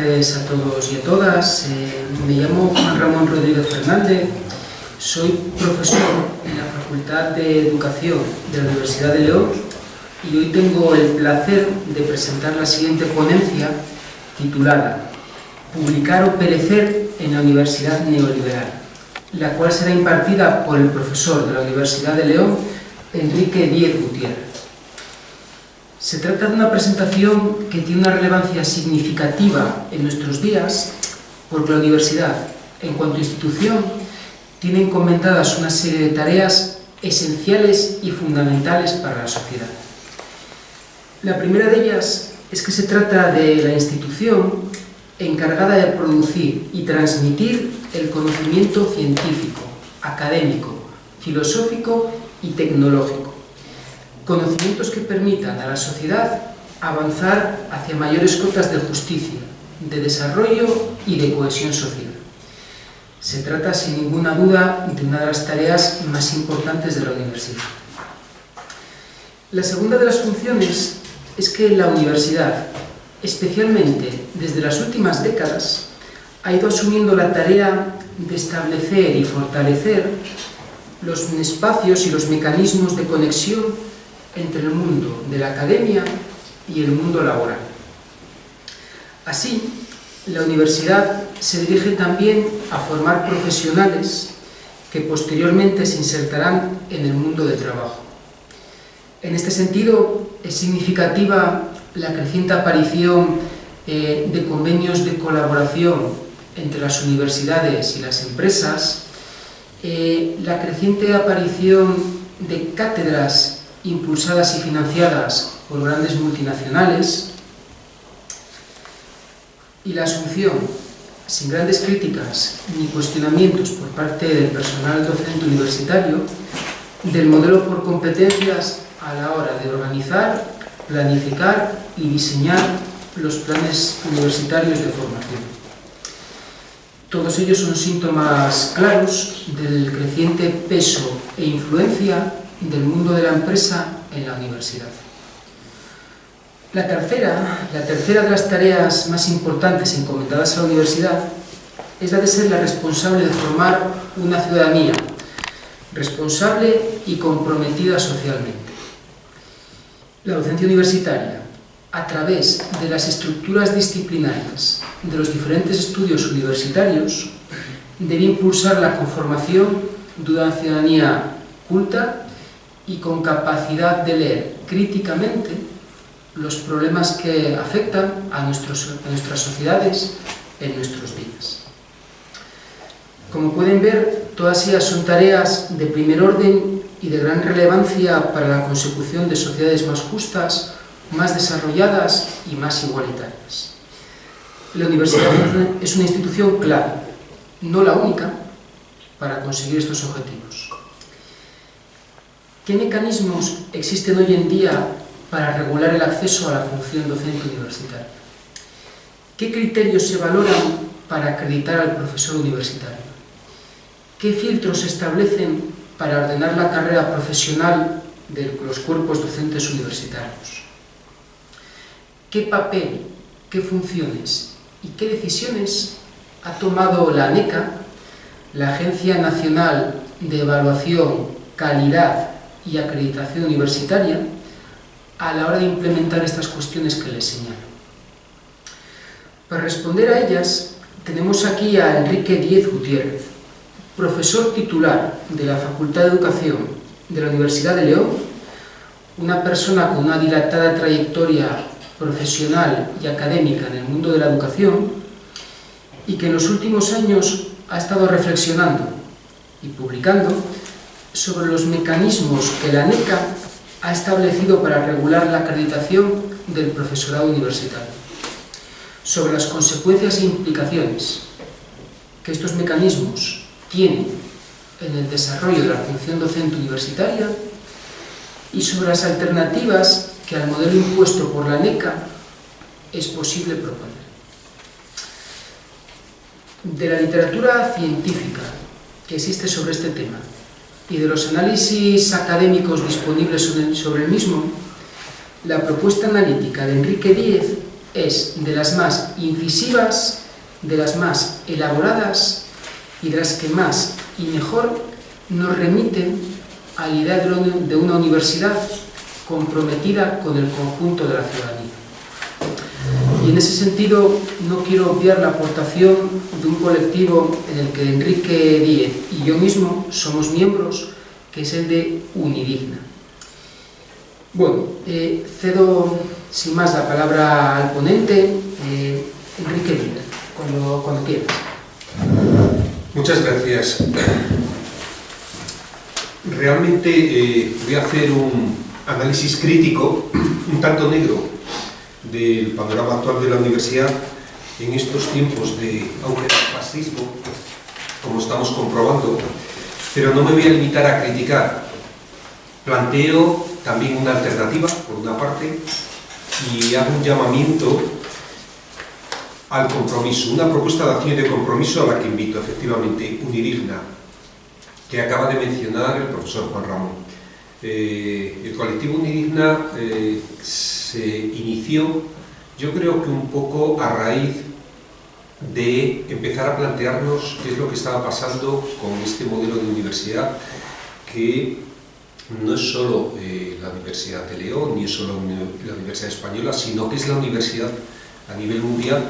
tardes a todos y a todas. Me llamo Juan Ramón Rodríguez Fernández, soy profesor en la Facultad de Educación de la Universidad de León y hoy tengo el placer de presentar la siguiente ponencia titulada Publicar o perecer en la Universidad Neoliberal, la cual será impartida por el profesor de la Universidad de León, Enrique Díez Gutiérrez. Se trata de una presentación que tiene una relevancia significativa en nuestros días porque la universidad, en cuanto a institución, tiene encomendadas una serie de tareas esenciales y fundamentales para la sociedad. La primera de ellas es que se trata de la institución encargada de producir y transmitir el conocimiento científico, académico, filosófico y tecnológico. Conocimientos que permitan a la sociedad avanzar hacia mayores cotas de justicia, de desarrollo y de cohesión social. Se trata, sin ninguna duda, de una de las tareas más importantes de la universidad. La segunda de las funciones es que la universidad, especialmente desde las últimas décadas, ha ido asumiendo la tarea de establecer y fortalecer los espacios y los mecanismos de conexión entre el mundo de la academia y el mundo laboral. Así, la universidad se dirige también a formar profesionales que posteriormente se insertarán en el mundo del trabajo. En este sentido, es significativa la creciente aparición de convenios de colaboración entre las universidades y las empresas, la creciente aparición de cátedras impulsadas y financiadas por grandes multinacionales y la asunción, sin grandes críticas ni cuestionamientos por parte del personal docente universitario, del modelo por competencias a la hora de organizar, planificar y diseñar los planes universitarios de formación. Todos ellos son síntomas claros del creciente peso e influencia del mundo de la empresa en la universidad. La tercera de las tareas más importantes encomendadas a la universidad es la de ser la responsable de formar una ciudadanía responsable y comprometida socialmente. La docencia universitaria, a través de las estructuras disciplinarias de los diferentes estudios universitarios, debe impulsar la conformación de una ciudadanía culta y con capacidad de leer críticamente los problemas que afectan a nuestras sociedades en nuestros días. Como pueden ver, todas ellas son tareas de primer orden y de gran relevancia para la consecución de sociedades más justas, más desarrolladas y más igualitarias. La universidad es una institución clave, no la única, para conseguir estos objetivos. ¿Qué mecanismos existen hoy en día para regular el acceso a la función docente universitaria? ¿Qué criterios se valoran para acreditar al profesor universitario? ¿Qué filtros se establecen para ordenar la carrera profesional de los cuerpos docentes universitarios? ¿Qué papel, qué funciones y qué decisiones ha tomado la ANECA, la Agencia Nacional de Evaluación, Calidad y Acreditación Universitaria, a la hora de implementar estas cuestiones que les señalo? Para responder a ellas, tenemos aquí a Enrique Díez Gutiérrez, profesor titular de la Facultad de Educación de la Universidad de León, una persona con una dilatada trayectoria profesional y académica en el mundo de la educación y que en los últimos años ha estado reflexionando y publicando sobre los mecanismos que la ANECA ha establecido para regular la acreditación del profesorado universitario, sobre las consecuencias e implicaciones que estos mecanismos tienen en el desarrollo de la función docente universitaria y sobre las alternativas que al modelo impuesto por la ANECA es posible proponer. De la literatura científica que existe sobre este tema y de los análisis académicos disponibles sobre el mismo, la propuesta analítica de Enrique Díez es de las más incisivas, de las más elaboradas y de las que más y mejor nos remiten a la idea de una universidad comprometida con el conjunto de la ciudadanía. Y en ese sentido no quiero obviar la aportación de un colectivo en el que Enrique Díez y yo mismo somos miembros, que es el de Unidigna. Bueno, cedo sin más la palabra al ponente, Enrique Díez, cuando quieras. Muchas gracias. Realmente voy a hacer un análisis crítico, un tanto negro, del panorama actual de la universidad en estos tiempos de auge del fascismo, como estamos comprobando, pero no me voy a limitar a criticar. Planteo también una alternativa, por una parte, y hago un llamamiento al compromiso, una propuesta de acción y de compromiso a la que invito, efectivamente, Unidigna, que acaba de mencionar el profesor Juan Ramón. El colectivo Unidigna se inició, yo creo que un poco a raíz de empezar a plantearnos qué es lo que estaba pasando con este modelo de universidad, que no es solo la Universidad de León, ni es solo la Universidad Española, sino que es la universidad a nivel mundial,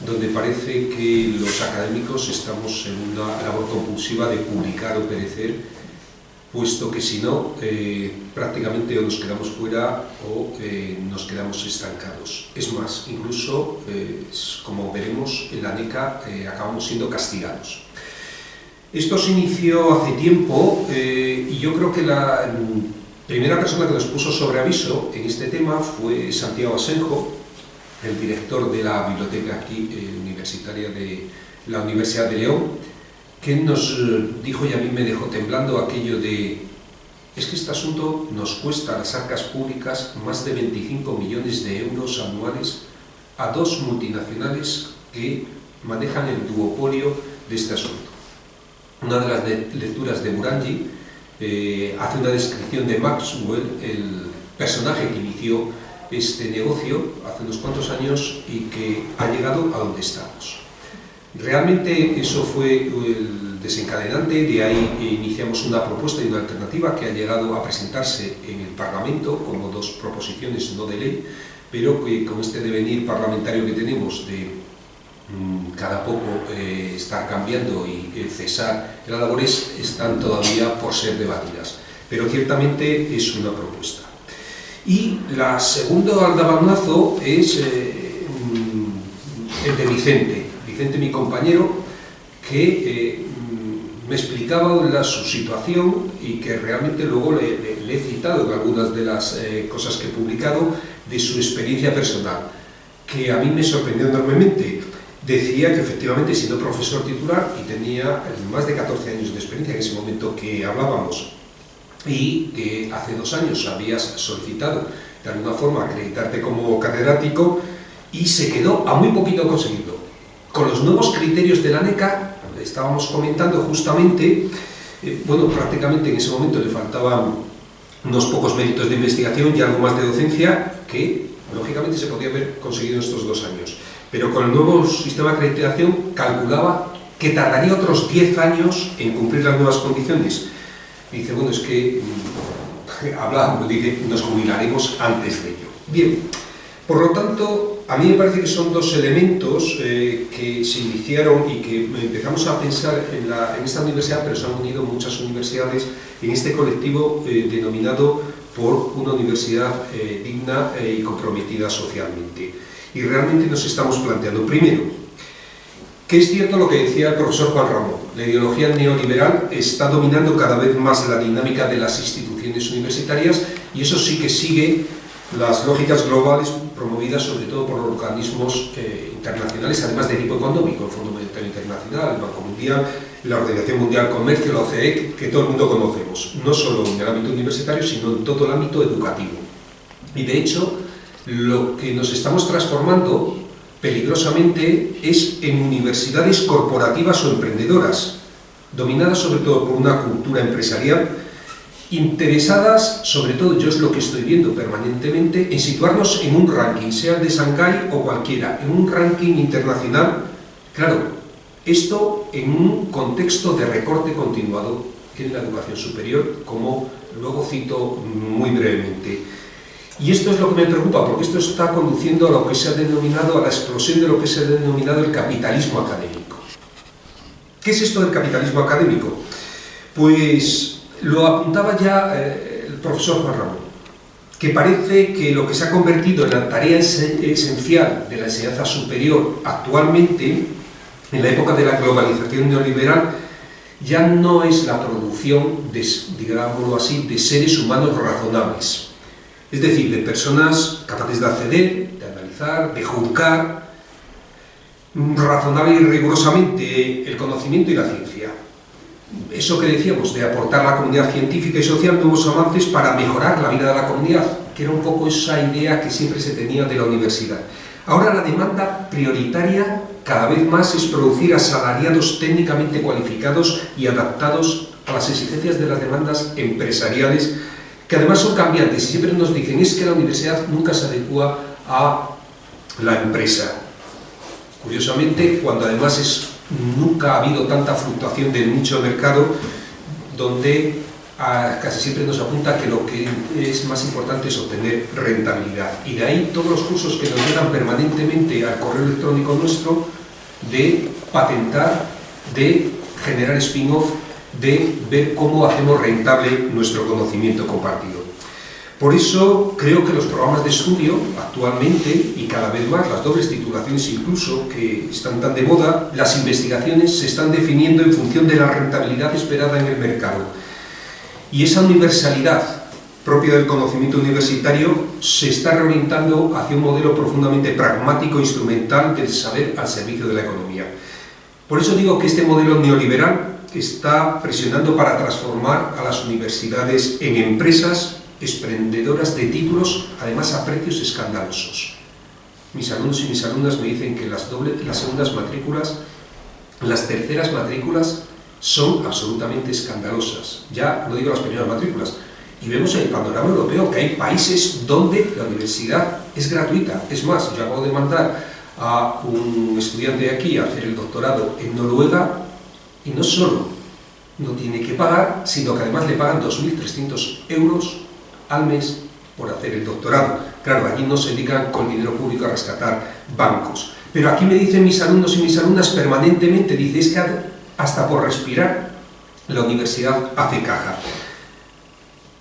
donde parece que los académicos estamos en una labor compulsiva de publicar o perecer, puesto que si no, prácticamente o nos quedamos fuera o nos quedamos estancados. Es más, incluso, como veremos, en la NECA acabamos siendo castigados. Esto se inició hace tiempo y yo creo que la primera persona que nos puso sobre aviso en este tema fue Santiago Asenjo, el director de la biblioteca aquí universitaria de la Universidad de León, que nos dijo, y a mí me dejó temblando, aquello de: es que este asunto nos cuesta a las arcas públicas más de 25 millones de euros anuales a dos multinacionales que manejan el duopolio de este asunto. Una de las lecturas de Murangi hace una descripción de Maxwell, el personaje que inició este negocio hace unos cuantos años y que ha llegado a donde estamos. Realmente eso fue el desencadenante, de ahí iniciamos una propuesta y una alternativa que ha llegado a presentarse en el Parlamento como dos proposiciones no de ley, pero que con este devenir parlamentario que tenemos de cada poco estar cambiando y cesar las labores, están todavía por ser debatidas, pero ciertamente es una propuesta. Y la segundo aldabanazo es el de Vicente, mi compañero, que me explicaba su situación y que realmente luego le he citado en algunas de las cosas que he publicado de su experiencia personal, que a mí me sorprendió enormemente. Decía que efectivamente, siendo profesor titular y tenía más de 14 años de experiencia en ese momento que hablábamos, y que hace 2 años habías solicitado de alguna forma acreditarte como catedrático y se quedó a muy poquito conseguido. Con los nuevos criterios de la NECA, estábamos comentando justamente, bueno, prácticamente en ese momento le faltaban unos pocos méritos de investigación y algo más de docencia que, lógicamente, se podía haber conseguido en estos 2 años. Pero con el nuevo sistema de acreditación calculaba que tardaría otros 10 años en cumplir las nuevas condiciones. Y dice, bueno, es que hablábamos, dice, nos jubilaremos antes de ello. Bien, por lo tanto, a mí me parece que son 2 elementos que se iniciaron y que empezamos a pensar en esta universidad, pero se han unido muchas universidades en este colectivo denominado por una universidad digna y comprometida socialmente. Y realmente nos estamos planteando, primero, que es cierto lo que decía el profesor Juan Ramón, la ideología neoliberal está dominando cada vez más la dinámica de las instituciones universitarias y eso sí que sigue las lógicas globales promovidas sobre todo por organismos internacionales, además de tipo económico, el Fondo Monetario Internacional, el Banco Mundial, la Organización Mundial del Comercio, la OCDE, que todo el mundo conocemos, no solo en el ámbito universitario, sino en todo el ámbito educativo. Y de hecho, lo que nos estamos transformando peligrosamente es en universidades corporativas o emprendedoras, dominadas sobre todo por una cultura empresarial interesadas, sobre todo yo es lo que estoy viendo permanentemente, en situarnos en un ranking, sea el de Shanghái o cualquiera, en un ranking internacional, claro, esto en un contexto de recorte continuado en la educación superior, como luego cito muy brevemente. Y esto es lo que me preocupa, porque esto está conduciendo a lo que se ha denominado, a la explosión de lo que se ha denominado el capitalismo académico. ¿Qué es esto del capitalismo académico? Pues lo apuntaba ya el profesor Juan Ramón, que parece que lo que se ha convertido en la tarea esencial de la enseñanza superior actualmente, en la época de la globalización neoliberal, ya no es la producción, digámoslo así, de seres humanos razonables. Es decir, de personas capaces de acceder, de analizar, de juzgar razonable y rigurosamente el conocimiento y la ciencia. Eso que decíamos, de aportar a la comunidad científica y social nuevos avances para mejorar la vida de la comunidad, que era un poco esa idea que siempre se tenía de la universidad. Ahora la demanda prioritaria cada vez más es producir asalariados técnicamente cualificados y adaptados a las exigencias de las demandas empresariales, que además son cambiantes y siempre nos dicen es que la universidad nunca se adecua a la empresa. Curiosamente, cuando además nunca ha habido tanta fluctuación del nicho de mercado, donde casi siempre nos apunta que lo que es más importante es obtener rentabilidad. Y de ahí todos los cursos que nos llegan permanentemente al correo electrónico nuestro de patentar, de generar spin-off, de ver cómo hacemos rentable nuestro conocimiento compartido. Por eso creo que los programas de estudio actualmente, y cada vez más las dobles titulaciones incluso, que están tan de moda, las investigaciones se están definiendo en función de la rentabilidad esperada en el mercado. Y esa universalidad propia del conocimiento universitario se está reorientando hacia un modelo profundamente pragmático e instrumental del saber al servicio de la economía. Por eso digo que este modelo neoliberal está presionando para transformar a las universidades en empresas expendedoras de títulos, además a precios escandalosos. Mis alumnos y mis alumnas me dicen que las segundas matrículas, las terceras matrículas son absolutamente escandalosas. Ya no digo las primeras matrículas. Y vemos en el panorama europeo que hay países donde la universidad es gratuita. Es más, yo acabo de mandar a un estudiante de aquí a hacer el doctorado en Noruega, y no solo no tiene que pagar, sino que además le pagan 2.300 euros al mes por hacer el doctorado. Claro, allí no se dedican con dinero público a rescatar bancos. Pero aquí me dicen mis alumnos y mis alumnas permanentemente, dice, es que hasta por respirar la universidad hace caja.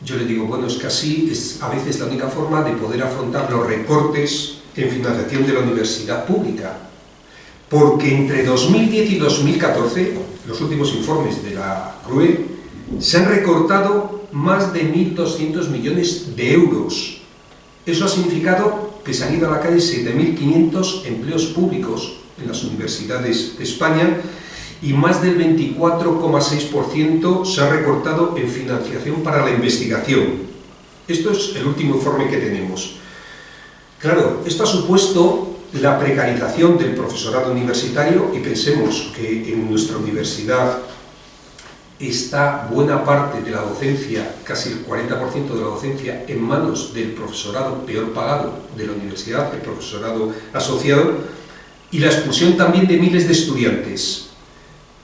Yo les digo, bueno, es que así es a veces la única forma de poder afrontar los recortes en financiación de la universidad pública. Porque entre 2010 y 2014, los últimos informes de la CRUE, se han recortado más de 1.200 millones de euros. Eso ha significado que se han ido a la calle 7.500 empleos públicos en las universidades de España y más del 24,6% se ha recortado en financiación para la investigación. Esto es el último informe que tenemos. Claro, esto ha supuesto la precarización del profesorado universitario y pensemos que en nuestra universidad está buena parte de la docencia, casi el 40% de la docencia, en manos del profesorado peor pagado de la universidad, el profesorado asociado, y la expulsión también de miles de estudiantes,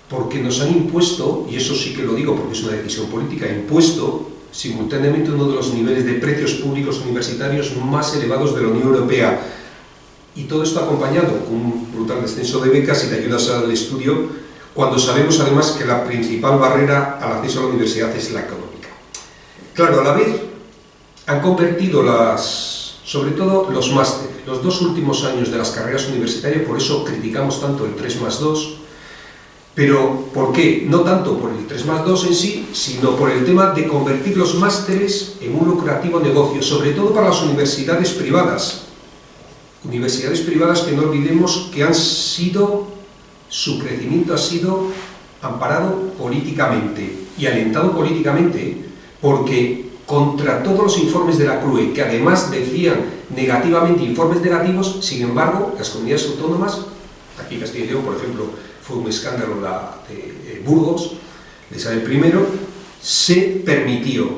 porque nos han impuesto, y eso sí que lo digo porque es una decisión política, impuesto simultáneamente uno de los niveles de precios públicos universitarios más elevados de la Unión Europea. Y todo esto acompañado con un brutal descenso de becas y de ayudas al estudio, cuando sabemos además que la principal barrera al acceso a la universidad es la económica. Claro, a la vez han convertido sobre todo los másteres, los 2 últimos años de las carreras universitarias, por eso criticamos tanto el 3+2, pero ¿por qué? No tanto por el 3+2 en sí, sino por el tema de convertir los másteres en un lucrativo negocio, sobre todo para las universidades privadas. Universidades privadas que no olvidemos que su crecimiento ha sido amparado políticamente y alentado políticamente porque contra todos los informes de la CRUE, que además decían negativamente informes negativos, sin embargo, las comunidades autónomas, aquí en Castilla y León, por ejemplo, fue un escándalo la de Burgos, de Isabel I, se permitió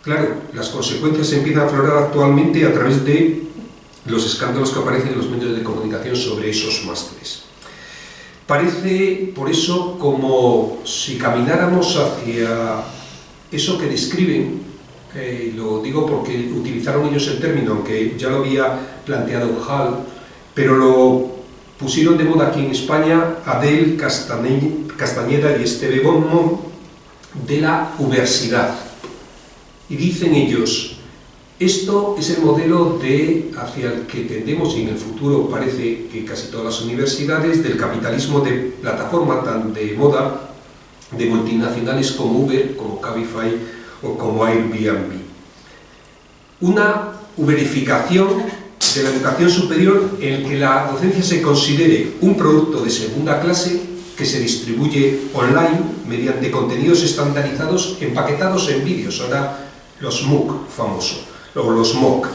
Claro, las consecuencias empiezan a aflorar actualmente a través de los escándalos que aparecen en los medios de comunicación sobre esos másteres. Parece, por eso, como si camináramos hacia eso que describen, lo digo porque utilizaron ellos el término, aunque ya lo había planteado Hall, pero lo pusieron de moda aquí en España Adel Castañeda y Esteve Bonmont, de la ubersidad. Y dicen ellos, esto es el modelo hacia el que tendemos, y en el futuro parece que casi todas las universidades, del capitalismo de plataforma tan de moda, de multinacionales como Uber, como Cabify o como Airbnb. Una uberificación de la educación superior en el que la docencia se considere un producto de segunda clase que se distribuye online mediante contenidos estandarizados empaquetados en vídeos, ahora los MOOC famosos, o los MOOC,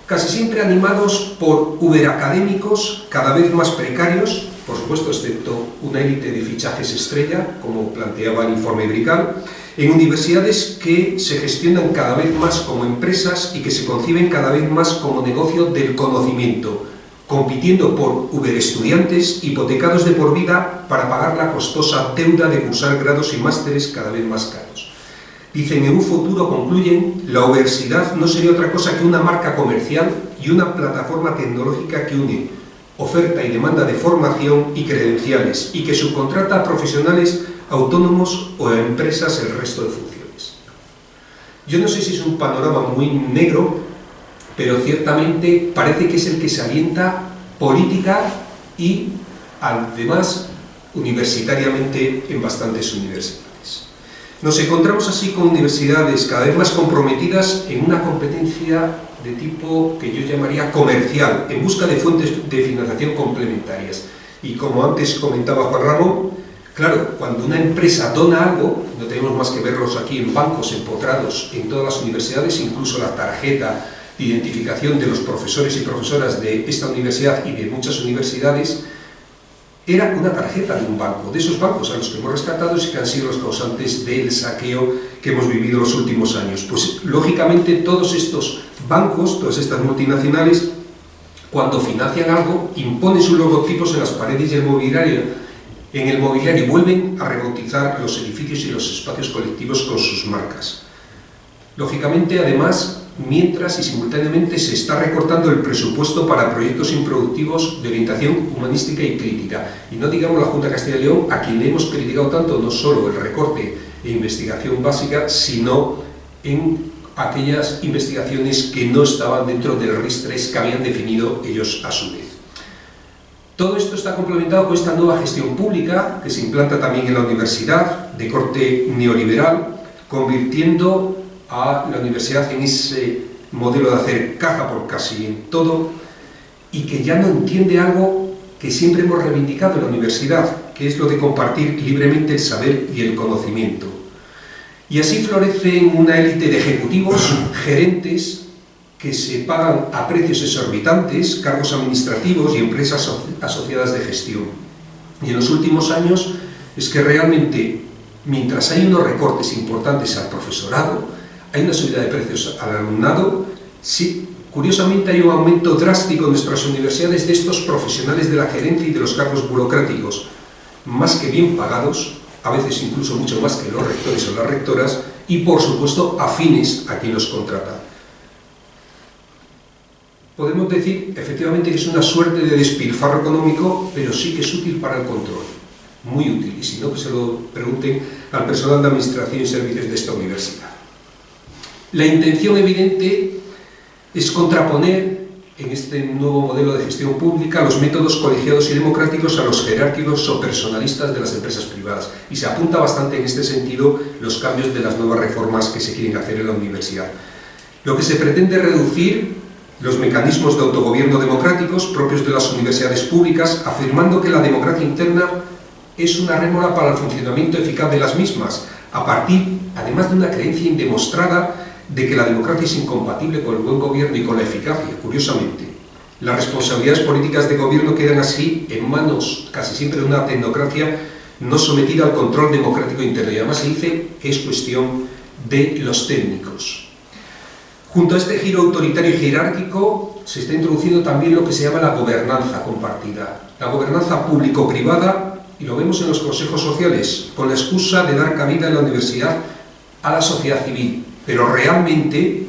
casi siempre animados por uberacadémicos cada vez más precarios, por supuesto, excepto una élite de fichajes estrella, como planteaba el informe Brical, en universidades que se gestionan cada vez más como empresas y que se conciben cada vez más como negocio del conocimiento, compitiendo por uberestudiantes hipotecados de por vida para pagar la costosa deuda de cursar grados y másteres cada vez más caros. Dicen, en un futuro, concluyen, la universidad no sería otra cosa que una marca comercial y una plataforma tecnológica que une oferta y demanda de formación y credenciales y que subcontrata a profesionales autónomos o a empresas el resto de funciones. Yo no sé si es un panorama muy negro, pero ciertamente parece que es el que se alienta política y, además, universitariamente en bastantes universidades. Nos encontramos así con universidades cada vez más comprometidas en una competencia de tipo que yo llamaría comercial, en busca de fuentes de financiación complementarias. Y como antes comentaba Juan Ramón, claro, cuando una empresa dona algo, no tenemos más que verlos aquí en bancos empotrados en todas las universidades, incluso la tarjeta de identificación de los profesores y profesoras de esta universidad y de muchas universidades, era una tarjeta de un banco, de esos bancos a los que hemos rescatado y que han sido los causantes del saqueo que hemos vivido los últimos años. Pues lógicamente todos estos bancos, todas estas multinacionales, cuando financian algo, imponen sus logotipos en las paredes y en el mobiliario y vuelven a rebautizar los edificios y los espacios colectivos con sus marcas. Lógicamente, además, mientras y simultáneamente se está recortando el presupuesto para proyectos improductivos de orientación humanística y crítica. Y no digamos la Junta de Castilla y León, a quien le hemos criticado tanto no solo el recorte e investigación básica, sino en aquellas investigaciones que no estaban dentro del RIS-3 que habían definido ellos a su vez. Todo esto está complementado con esta nueva gestión pública que se implanta también en la universidad, de corte neoliberal, convirtiendo a la universidad en ese modelo de hacer caja por casi en todo y que ya no entiende algo que siempre hemos reivindicado en la universidad, que es lo de compartir libremente el saber y el conocimiento. Y así florece una élite de ejecutivos, gerentes, que se pagan a precios exorbitantes, cargos administrativos y empresas asociadas de gestión. Y en los últimos años es que realmente, mientras hay unos recortes importantes al profesorado, hay una subida de precios al alumnado, sí, curiosamente hay un aumento drástico en nuestras universidades de estos profesionales de la gerencia y de los cargos burocráticos, más que bien pagados, a veces incluso mucho más que los rectores o las rectoras, y por supuesto afines a quien los contrata. Podemos decir efectivamente que es una suerte de despilfarro económico, pero sí que es útil para el control, muy útil, y si no, que se lo pregunten al personal de administración y servicios de esta universidad. La intención evidente es contraponer en este nuevo modelo de gestión pública los métodos colegiados y democráticos a los jerárquicos o personalistas de las empresas privadas, y se apunta bastante en este sentido los cambios de las nuevas reformas que se quieren hacer en la universidad. Lo que se pretende es reducir los mecanismos de autogobierno democráticos propios de las universidades públicas, afirmando que la democracia interna es una rémora para el funcionamiento eficaz de las mismas, a partir, además, de una creencia indemostrada de que la democracia es incompatible con el buen gobierno y con la eficacia. Curiosamente, las responsabilidades políticas de gobierno quedan así en manos casi siempre de una tecnocracia no sometida al control democrático interno, y además se dice que es cuestión de los técnicos. Junto a este giro autoritario y jerárquico se está introduciendo también lo que se llama la gobernanza compartida, la gobernanza público-privada, y lo vemos en los consejos sociales, con la excusa de dar cabida en la universidad a la sociedad civil, pero realmente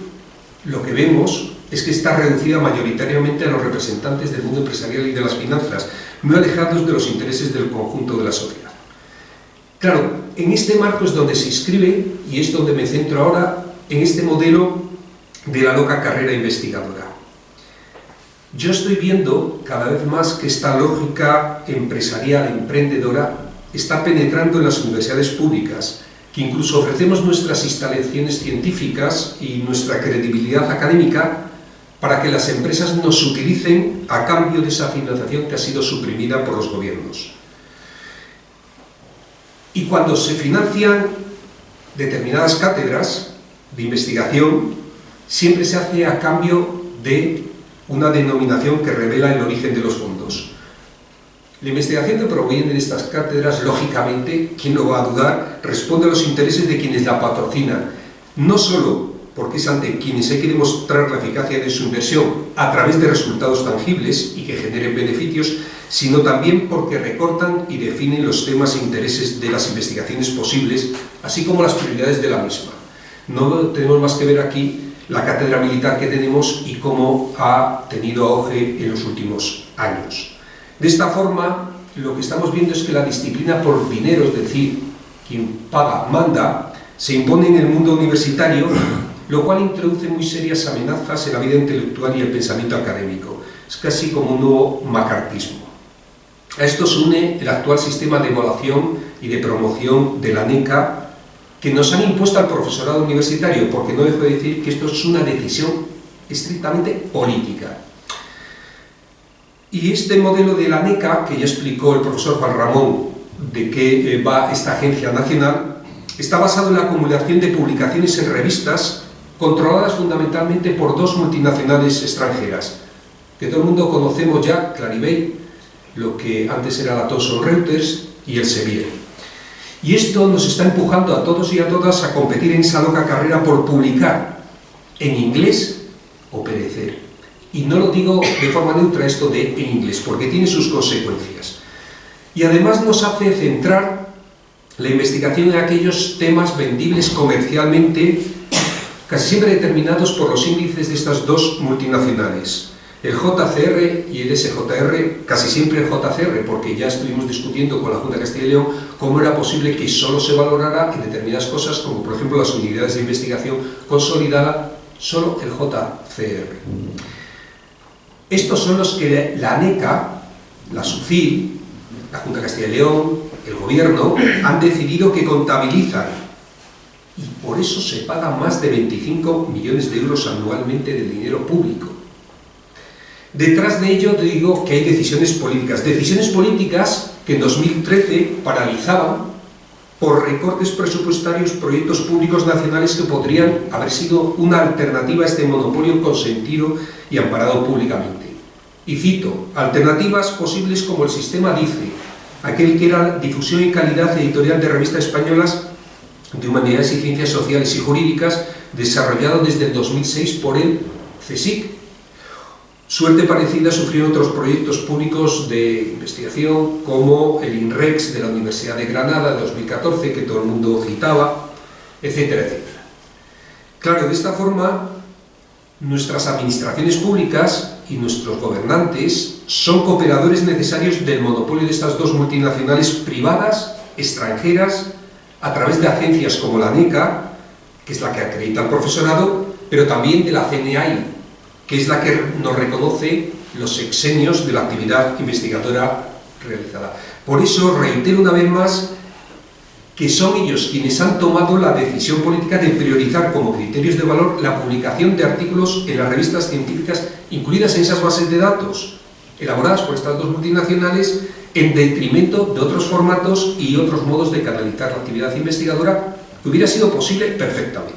lo que vemos es que está reducida mayoritariamente a los representantes del mundo empresarial y de las finanzas, muy alejados de los intereses del conjunto de la sociedad. Claro, en este marco es donde se inscribe, y es donde me centro ahora, en este modelo de la loca carrera investigadora. Yo estoy viendo cada vez más que esta lógica empresarial, emprendedora, está penetrando en las universidades públicas, que incluso ofrecemos nuestras instalaciones científicas y nuestra credibilidad académica para que las empresas nos utilicen a cambio de esa financiación que ha sido suprimida por los gobiernos. Y cuando se financian determinadas cátedras de investigación, siempre se hace a cambio de una denominación que revela el origen de los fondos. La investigación que proviene de estas cátedras, lógicamente, ¿quién lo va a dudar?, responde a los intereses de quienes la patrocinan, no solo porque es ante quienes hay que demostrar la eficacia de su inversión a través de resultados tangibles y que generen beneficios, sino también porque recortan y definen los temas e intereses de las investigaciones posibles, así como las prioridades de la misma. No tenemos más que ver aquí la cátedra militar que tenemos y cómo ha tenido auge en los últimos años. De esta forma, lo que estamos viendo es que la disciplina por dinero, es decir, quien paga manda, se impone en el mundo universitario, lo cual introduce muy serias amenazas en la vida intelectual y el pensamiento académico. Es casi como un nuevo macartismo. A esto se une el actual sistema de evaluación y de promoción de la NECA, que nos han impuesto al profesorado universitario, porque no dejo de decir que esto es una decisión estrictamente política. Y este modelo de la NECA, que ya explicó el profesor Juan Ramón de qué va esta agencia nacional, está basado en la acumulación de publicaciones en revistas controladas fundamentalmente por dos multinacionales extranjeras, que todo el mundo conocemos ya, Clarivate, lo que antes era la Thomson Reuters, y Elsevier. Y esto nos está empujando a todos y a todas a competir en esa loca carrera por publicar en inglés o perecer. Y no lo digo de forma neutra esto de en inglés, porque tiene sus consecuencias. Y además nos hace centrar la investigación en aquellos temas vendibles comercialmente, casi siempre determinados por los índices de estas dos multinacionales, el JCR y el SJR, casi siempre el JCR, porque ya estuvimos discutiendo con la Junta de Castilla y León cómo era posible que solo se valorara en determinadas cosas, como por ejemplo las unidades de investigación consolidada, solo el JCR. Estos son los que la NECA, la SUCIL, la Junta de Castilla y León, el Gobierno, han decidido que contabilizan, y por eso se pagan más de 25 millones de euros anualmente de dinero público. Detrás de ello digo que hay decisiones políticas que en 2013 paralizaban por recortes presupuestarios proyectos públicos nacionales que podrían haber sido una alternativa a este monopolio consentido y amparado públicamente. Y cito, alternativas posibles como el sistema DICE, aquel que era difusión y calidad editorial de revistas españolas de humanidades y ciencias sociales y jurídicas, desarrollado desde el 2006 por el CSIC. Suerte parecida sufrieron otros proyectos públicos de investigación, como el INREX de la Universidad de Granada de 2014, que todo el mundo citaba, etcétera, etcétera. Claro, de esta forma, nuestras administraciones públicas y nuestros gobernantes son cooperadores necesarios del monopolio de estas dos multinacionales privadas, extranjeras, a través de agencias como la NECA, que es la que acredita al profesorado, pero también de la CNAI, que es la que nos reconoce los sexenios de la actividad investigadora realizada. Por eso reitero una vez más que son ellos quienes han tomado la decisión política de priorizar como criterios de valor la publicación de artículos en las revistas científicas incluidas en esas bases de datos, elaboradas por estas dos multinacionales, en detrimento de otros formatos y otros modos de canalizar la actividad investigadora que hubiera sido posible perfectamente.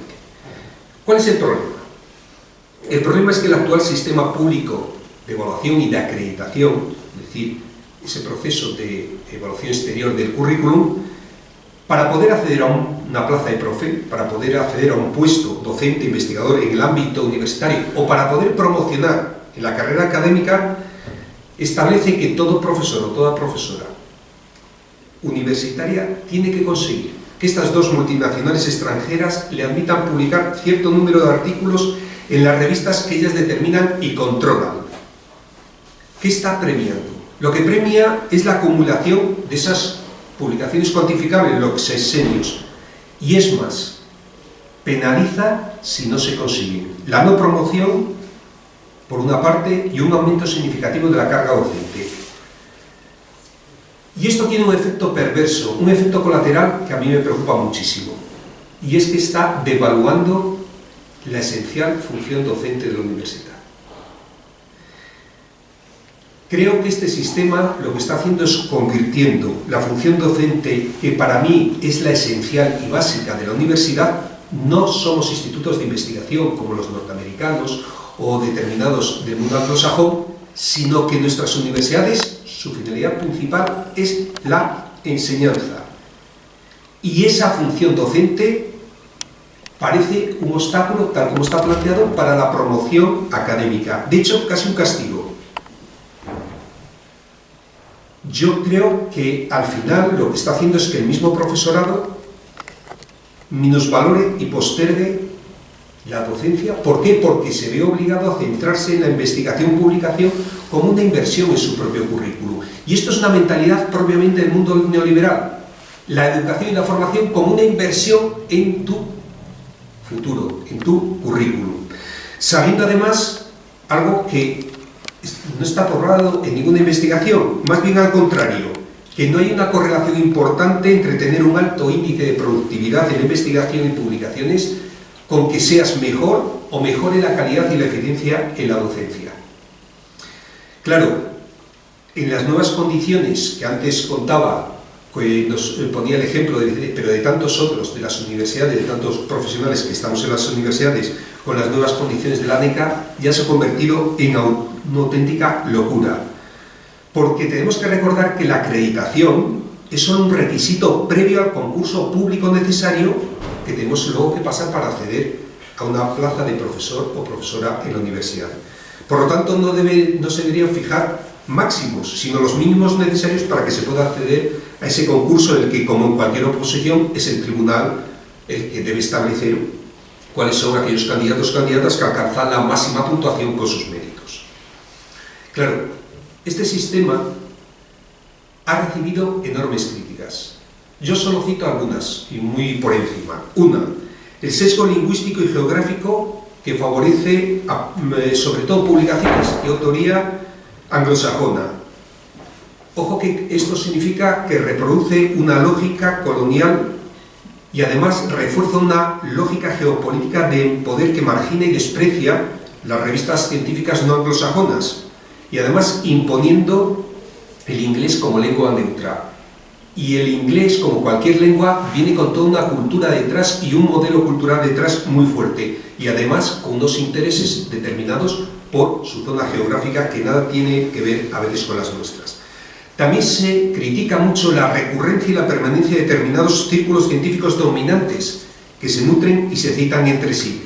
¿Cuál es el problema? El problema es que el actual sistema público de evaluación y de acreditación, es decir, ese proceso de evaluación exterior del currículum, Para poder acceder a una plaza de profe, para poder acceder a un puesto docente, investigador en el ámbito universitario o para poder promocionar en la carrera académica, establece que todo profesor o toda profesora universitaria tiene que conseguir que estas dos multinacionales extranjeras le admitan publicar cierto número de artículos en las revistas que ellas determinan y controlan. ¿Qué está premiando? Lo que premia es la acumulación de esas publicaciones cuantificables, los sexenios, y es más, penaliza si no se consiguen la no promoción, por una parte, y un aumento significativo de la carga docente. Y esto tiene un efecto perverso, un efecto colateral que a mí me preocupa muchísimo, y es que está devaluando la esencial función docente de la universidad. Creo que este sistema lo que está haciendo es convirtiendo la función docente, que para mí es la esencial y básica de la universidad. No somos institutos de investigación como los norteamericanos o determinados del mundo anglosajón, sino que nuestras universidades, su finalidad principal es la enseñanza. Y esa función docente parece un obstáculo, tal como está planteado, para la promoción académica. De hecho, casi un castigo. Yo creo que al final lo que está haciendo es que el mismo profesorado minusvalore y postergue la docencia. ¿Por qué? Porque se ve obligado a centrarse en la investigación-publicación como una inversión en su propio currículum. Y esto es una mentalidad propiamente del mundo neoliberal. La educación y la formación como una inversión en tu futuro, en tu currículum. Sabiendo además algo que no está probado en ninguna investigación, más bien al contrario, que no hay una correlación importante entre tener un alto índice de productividad en investigación y publicaciones con que seas mejor o mejore la calidad y la eficiencia en la docencia. Claro, en las nuevas condiciones que antes contaba, que nos ponía el ejemplo, pero de tantos otros, de las universidades, de tantos profesionales que estamos en las universidades, con las nuevas condiciones de la ANECA, ya se ha convertido en una auténtica locura. Porque tenemos que recordar que la acreditación es solo un requisito previo al concurso público necesario que tenemos luego que pasar para acceder a una plaza de profesor o profesora en la universidad. Por lo tanto, no se deberían fijar máximos, sino los mínimos necesarios para que se pueda acceder a ese concurso en el que, como en cualquier oposición, es el tribunal el que debe establecer cuáles son aquellos candidatos o candidatas que alcanzan la máxima puntuación con sus méritos. Claro, este sistema ha recibido enormes críticas. Yo solo cito algunas, y muy por encima. Una, el sesgo lingüístico y geográfico que favorece sobre todo publicaciones de autoría anglosajona. Ojo que esto significa que reproduce una lógica colonial y además refuerza una lógica geopolítica de poder que margina y desprecia las revistas científicas no anglosajonas y además imponiendo el inglés como lengua neutra. Y el inglés, como cualquier lengua, viene con toda una cultura detrás y un modelo cultural detrás muy fuerte y además con unos intereses determinados por su zona geográfica que nada tiene que ver a veces con las nuestras. También se critica mucho la recurrencia y la permanencia de determinados círculos científicos dominantes que se nutren y se citan entre sí.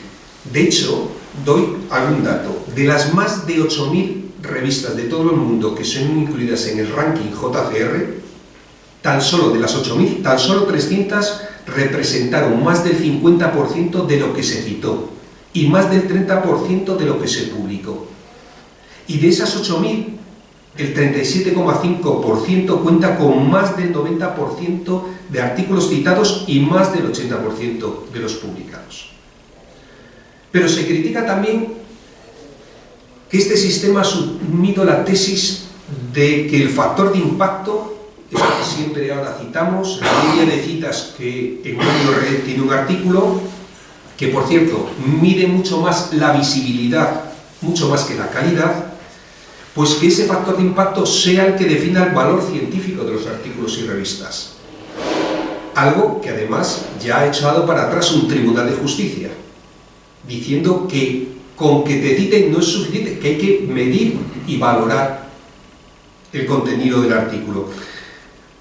De hecho, doy algún dato. De las más de 8.000 revistas de todo el mundo que son incluidas en el ranking JCR, tan solo de las 8.000, tan solo 300 representaron más del 50% de lo que se citó y más del 30% de lo que se publicó. Y de esas 8.000, el 37,5% cuenta con más del 90% de artículos citados y más del 80% de los publicados. Pero se critica también que este sistema ha asumido la tesis de que el factor de impacto, eso que siempre ahora citamos, la línea de citas que en Medio Red tiene un artículo, que por cierto mide mucho más la visibilidad, mucho más que la calidad, pues que ese factor de impacto sea el que defina el valor científico de los artículos y revistas. Algo que además ya ha echado para atrás un tribunal de justicia, diciendo que con que te citen no es suficiente, que hay que medir y valorar el contenido del artículo.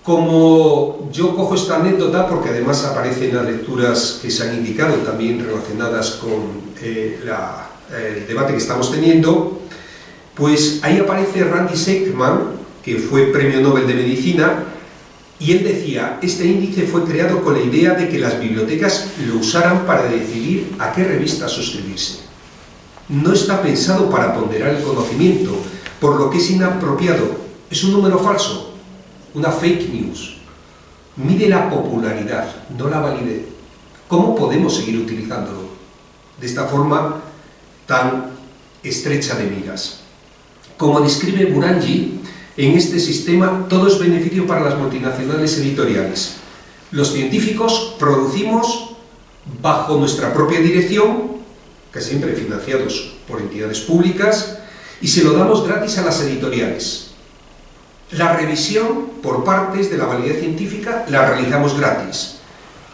Como yo cojo esta anécdota, porque además aparece en las lecturas que se han indicado, también relacionadas con el debate que estamos teniendo, pues ahí aparece Randy Seckman, que fue Premio Nobel de Medicina, y él decía, este índice fue creado con la idea de que las bibliotecas lo usaran para decidir a qué revista suscribirse. No está pensado para ponderar el conocimiento, por lo que es inapropiado, es un número falso, una fake news. Mide la popularidad, no la validez. ¿Cómo podemos seguir utilizándolo de esta forma tan estrecha de miras? Como describe Burangi, en este sistema todo es beneficio para las multinacionales editoriales. Los científicos producimos bajo nuestra propia dirección, que siempre financiados por entidades públicas, y se lo damos gratis a las editoriales. La revisión por partes de la validez científica la realizamos gratis.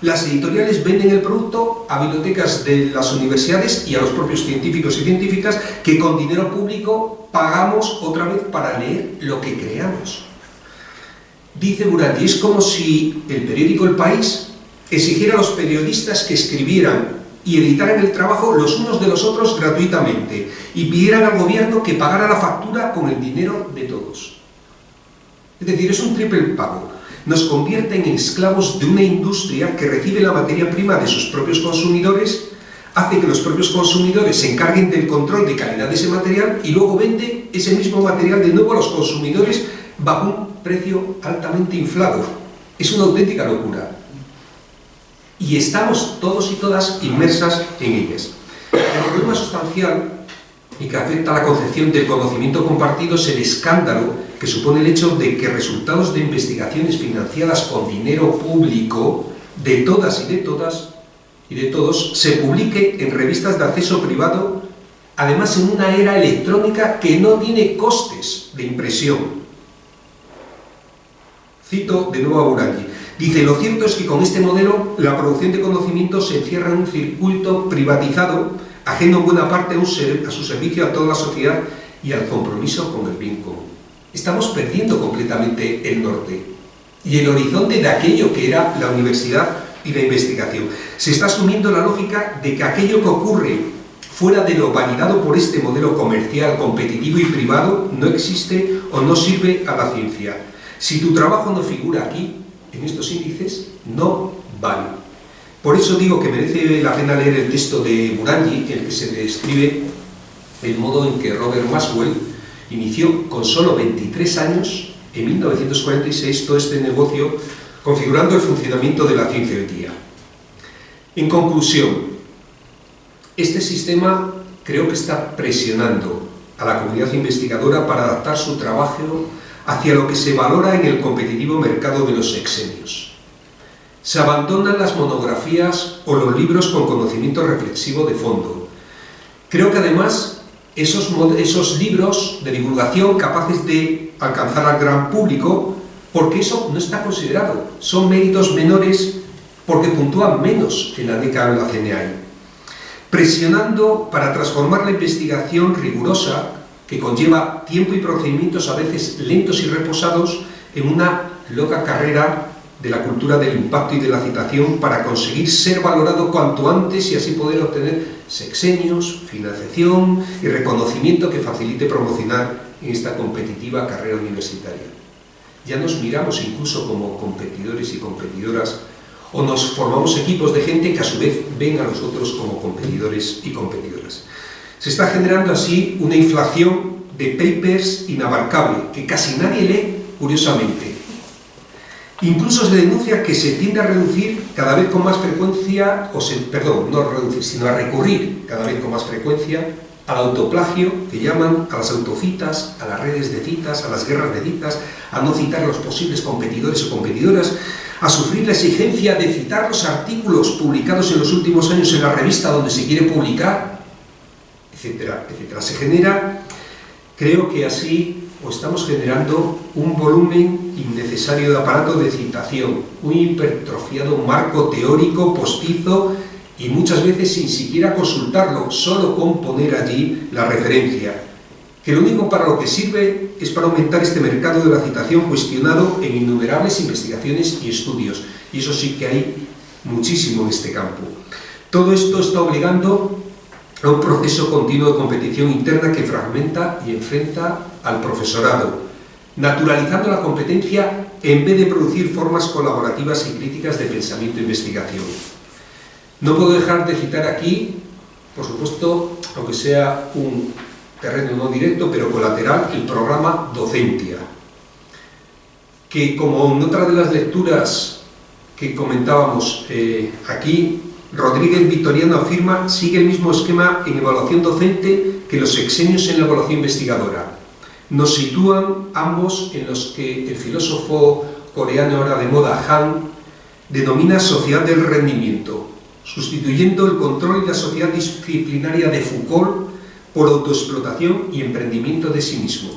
Las editoriales venden el producto a bibliotecas de las universidades y a los propios científicos y científicas que con dinero público pagamos otra vez para leer lo que creamos. Dice Burangi, es como si el periódico El País exigiera a los periodistas que escribieran y editaran el trabajo los unos de los otros gratuitamente y pidieran al gobierno que pagara la factura con el dinero de todos. Es decir, es un triple pago. Nos convierten en esclavos de una industria que recibe la materia prima de sus propios consumidores, hace que los propios consumidores se encarguen del control de calidad de ese material y luego vende ese mismo material de nuevo a los consumidores bajo un precio altamente inflado. Es una auténtica locura. Y estamos todos y todas inmersas en ellas. El problema sustancial y que afecta a la concepción del conocimiento compartido es el escándalo que supone el hecho de que resultados de investigaciones financiadas con dinero público de todas y de todos se publique en revistas de acceso privado, además en una era electrónica que no tiene costes de impresión. Cito de nuevo a Burangi. Dice, lo cierto es que con este modelo la producción de conocimiento se encierra en un circuito privatizado, ajeno en buena parte a su servicio a toda la sociedad y al compromiso con el bien común. Estamos perdiendo completamente el norte y el horizonte de aquello que era la universidad y la investigación. Se está asumiendo la lógica de que aquello que ocurre fuera de lo validado por este modelo comercial, competitivo y privado no existe o no sirve a la ciencia. Si tu trabajo no figura aquí, en estos índices, no vale. Por eso digo que merece la pena leer el texto de Burangi, en el que se describe el modo en que Robert Maxwell inició con solo 23 años, en 1946, todo este negocio, configurando el funcionamiento de la ciencia hoy día. En conclusión, este sistema creo que está presionando a la comunidad investigadora para adaptar su trabajo hacia lo que se valora en el competitivo mercado de los sexenios. Se abandonan las monografías o los libros con conocimiento reflexivo de fondo. Creo que además esos libros de divulgación capaces de alcanzar al gran público, porque eso no está considerado, son méritos menores porque puntúan menos en la DECA o en la CNAE. Presionando para transformar la investigación rigurosa, que conlleva tiempo y procedimientos a veces lentos y reposados, en una loca carrera de la cultura del impacto y de la citación para conseguir ser valorado cuanto antes y así poder obtener sexenios, financiación y reconocimiento que facilite promocionar en esta competitiva carrera universitaria. Ya nos miramos incluso como competidores y competidoras o nos formamos equipos de gente que a su vez ven a los otros como competidores y competidoras. Se está generando así una inflación de papers inabarcable que casi nadie lee, curiosamente. Incluso se denuncia que se tiende a reducir cada vez con más frecuencia, no reducir, sino a recurrir cada vez con más frecuencia al autoplagio, que llaman, a las autocitas, a las redes de citas, a las guerras de citas, a no citar a los posibles competidores o competidoras, a sufrir la exigencia de citar los artículos publicados en los últimos años en la revista donde se quiere publicar, etcétera, etcétera. Se genera, creo que así, o estamos generando un volumen innecesario de aparato de citación, un hipertrofiado marco teórico postizo y muchas veces sin siquiera consultarlo, solo con poner allí la referencia, que lo único para lo que sirve es para aumentar este mercado de la citación cuestionado en innumerables investigaciones y estudios, y eso sí que hay muchísimo en este campo. Todo esto está obligando a un proceso continuo de competición interna que fragmenta y enfrenta al profesorado, naturalizando la competencia en vez de producir formas colaborativas y críticas de pensamiento e investigación. No puedo dejar de citar aquí, por supuesto, aunque sea un terreno no directo, pero colateral, el programa Docentia, que como en otra de las lecturas que comentábamos aquí, Rodríguez Victoriano afirma sigue el mismo esquema en evaluación docente que los sexenios en la evaluación investigadora. Nos sitúan ambos en los que el filósofo coreano ahora de moda, Han, denomina sociedad del rendimiento, sustituyendo el control y la sociedad disciplinaria de Foucault por autoexplotación y emprendimiento de sí mismo.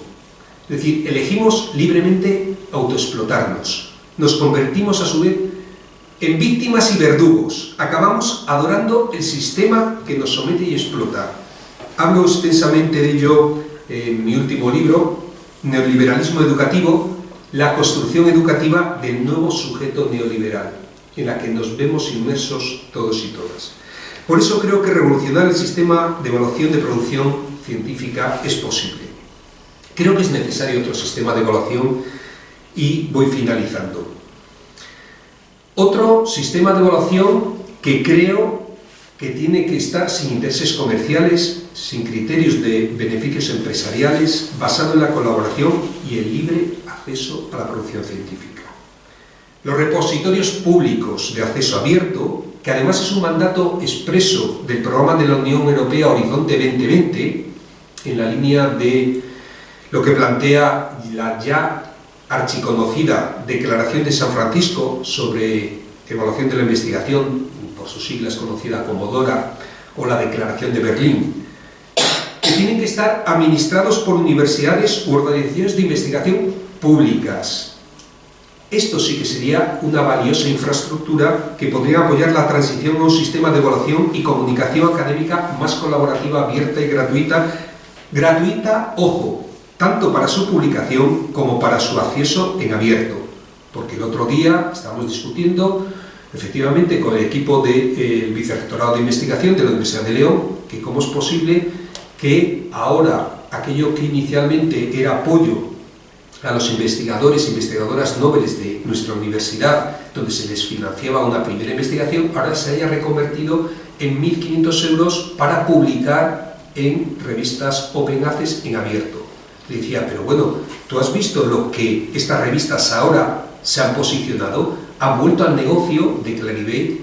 Es decir, elegimos libremente autoexplotarnos, nos convertimos a su vez en víctimas y verdugos, acabamos adorando el sistema que nos somete y explota. Hablo extensamente de ello en mi último libro, Neoliberalismo Educativo, la construcción educativa del nuevo sujeto neoliberal, en la que nos vemos inmersos todos y todas. Por eso creo que revolucionar el sistema de evaluación de producción científica es posible. Creo que es necesario otro sistema de evaluación y voy finalizando. Otro sistema de evaluación que creo que tiene que estar sin intereses comerciales, sin criterios de beneficios empresariales, basado en la colaboración y el libre acceso a la producción científica. Los repositorios públicos de acceso abierto, que además es un mandato expreso del programa de la Unión Europea Horizonte 2020, en la línea de lo que plantea la ya archiconocida Declaración de San Francisco sobre evaluación de la investigación, por sus siglas conocida como DORA, o la Declaración de Berlín, que tienen que estar administrados por universidades u organizaciones de investigación públicas. Esto sí que sería una valiosa infraestructura que podría apoyar la transición a un sistema de evaluación y comunicación académica más colaborativa, abierta y gratuita. Gratuita, ojo, tanto para su publicación como para su acceso en abierto. Porque el otro día estábamos discutiendo, efectivamente, con el equipo del Vicerrectorado de Investigación de la Universidad de León, que cómo es posible que ahora aquello que inicialmente era apoyo a los investigadores e investigadoras nobles de nuestra universidad, donde se les financiaba una primera investigación, ahora se haya reconvertido en 1.500 euros para publicar en revistas Open Access en abierto. Le decía, pero bueno, ¿tú has visto lo que estas revistas ahora se han posicionado? Han vuelto al negocio de Clarivate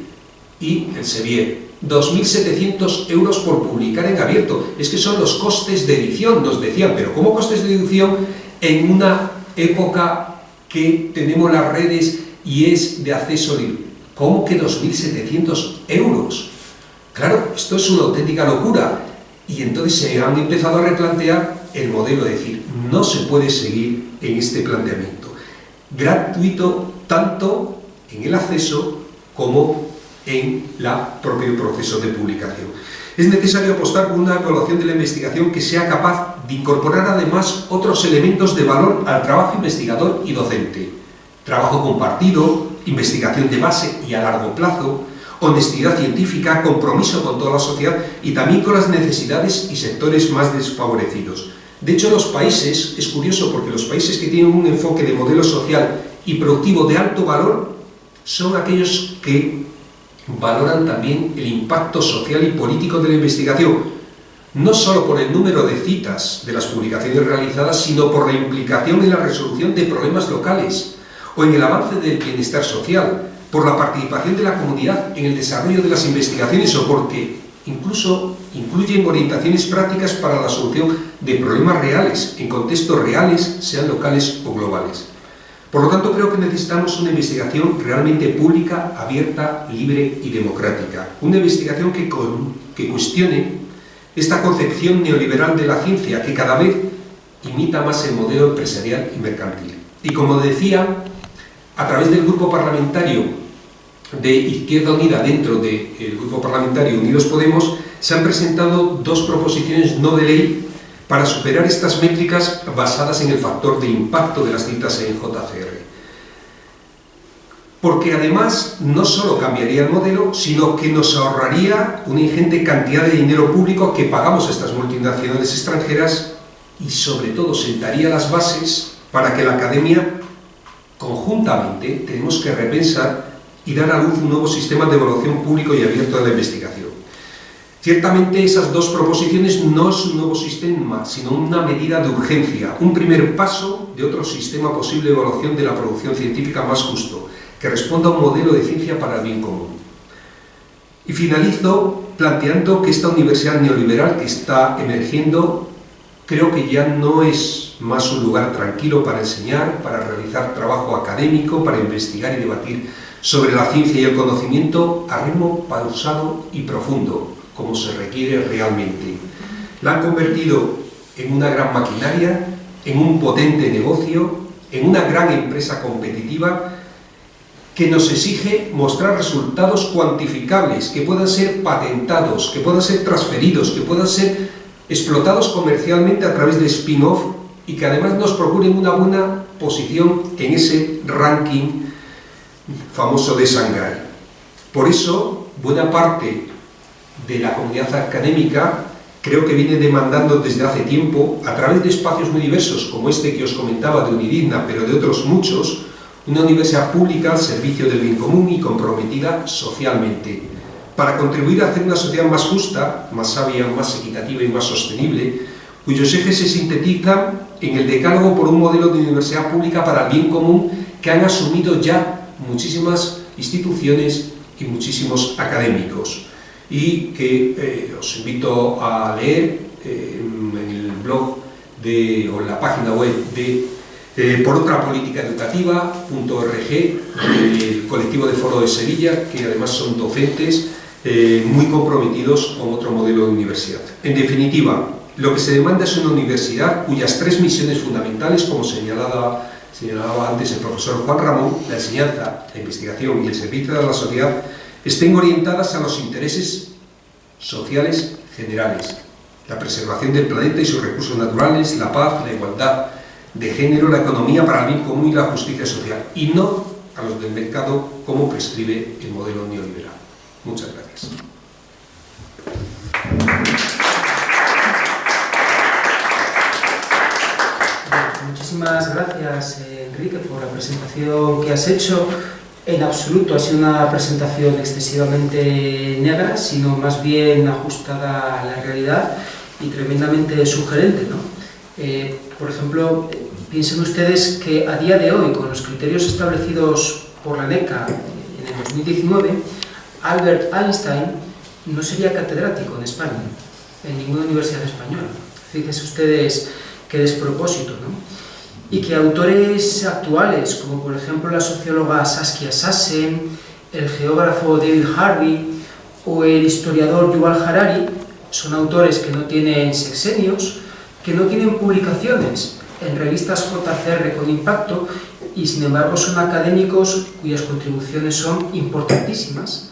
y Elsevier. 2.700 euros por publicar en abierto. Es que son los costes de edición, nos decían, pero ¿cómo costes de edición en una época que tenemos las redes y es de acceso libre? ¿Cómo que 2.700 euros? Claro, esto es una auténtica locura. Y entonces se han empezado a replantear el modelo, de decir, no se puede seguir en este planteamiento. Gratuito tanto en el acceso como en el propio proceso de publicación. Es necesario apostar por una evaluación de la investigación que sea capaz de incorporar además otros elementos de valor al trabajo investigador y docente. Trabajo compartido, investigación de base y a largo plazo, honestidad científica, compromiso con toda la sociedad y también con las necesidades y sectores más desfavorecidos. De hecho, los países, es curioso porque los países que tienen un enfoque de modelo social y productivo de alto valor son aquellos que valoran también el impacto social y político de la investigación, no solo por el número de citas de las publicaciones realizadas, sino por la implicación en la resolución de problemas locales o en el avance del bienestar social, por la participación de la comunidad en el desarrollo de las investigaciones o porque incluso incluyen orientaciones prácticas para la solución de problemas reales, en contextos reales, sean locales o globales. Por lo tanto, creo que necesitamos una investigación realmente pública, abierta, libre y democrática. Una investigación que cuestione esta concepción neoliberal de la ciencia, que cada vez imita más el modelo empresarial y mercantil. Y como decía, a través del grupo parlamentario de Izquierda Unida, dentro del grupo parlamentario Unidos Podemos, se han presentado dos proposiciones no de ley para superar estas métricas basadas en el factor de impacto de las citas en JCR. Porque además no solo cambiaría el modelo, sino que nos ahorraría una ingente cantidad de dinero público que pagamos a estas multinacionales extranjeras y sobre todo sentaría las bases para que la academia conjuntamente tenemos que repensar y dar a luz un nuevo sistema de evaluación público y abierto de la investigación. Ciertamente esas dos proposiciones no es un nuevo sistema, sino una medida de urgencia, un primer paso de otro sistema posible de evaluación de la producción científica más justo, que responda a un modelo de ciencia para el bien común. Y finalizo planteando que esta universidad neoliberal que está emergiendo creo que ya no es más un lugar tranquilo para enseñar, para realizar trabajo académico, para investigar y debatir sobre la ciencia y el conocimiento a ritmo pausado y profundo, como se requiere realmente. La han convertido en una gran maquinaria, en un potente negocio, en una gran empresa competitiva que nos exige mostrar resultados cuantificables, que puedan ser patentados, que puedan ser transferidos, que puedan ser explotados comercialmente a través de spin-off y que además nos procuren una buena posición en ese ranking famoso de Shanghái. Por eso, buena parte de la comunidad académica creo que viene demandando desde hace tiempo, a través de espacios muy diversos, como este que os comentaba de Unidigna, pero de otros muchos, una universidad pública al servicio del bien común y comprometida socialmente, para contribuir a hacer una sociedad más justa, más sabia, más equitativa y más sostenible, cuyos ejes se sintetizan en el decálogo por un modelo de universidad pública para el bien común que han asumido ya muchísimas instituciones y muchísimos académicos, y que os invito a leer en el blog o en la página web de porotrapolíticaeducativa.org, el colectivo de Foro de Sevilla, que además son docentes muy comprometidos con otro modelo de universidad. En definitiva, lo que se demanda es una universidad cuyas tres misiones fundamentales, como señalaba antes el profesor Juan Ramón, la enseñanza, la investigación y el servicio de la sociedad, estén orientadas a los intereses sociales generales, la preservación del planeta y sus recursos naturales, la paz, la igualdad de género, la economía para el bien común y la justicia social, y no a los del mercado como prescribe el modelo neoliberal. Muchas gracias. Muchísimas gracias, Enrique, por la presentación que has hecho. En absoluto ha sido una presentación excesivamente negra, sino más bien ajustada a la realidad y tremendamente sugerente, ¿no? Por ejemplo, piensen ustedes que a día de hoy, con los criterios establecidos por la NECA en el 2019, Albert Einstein no sería catedrático en España, en ninguna universidad española. Fíjense ustedes qué despropósito, ¿no? Y que autores actuales, como por ejemplo la socióloga Saskia Sassen, el geógrafo David Harvey o el historiador Yuval Harari, son autores que no tienen sexenios, que no tienen publicaciones en revistas JCR con impacto y sin embargo son académicos cuyas contribuciones son importantísimas,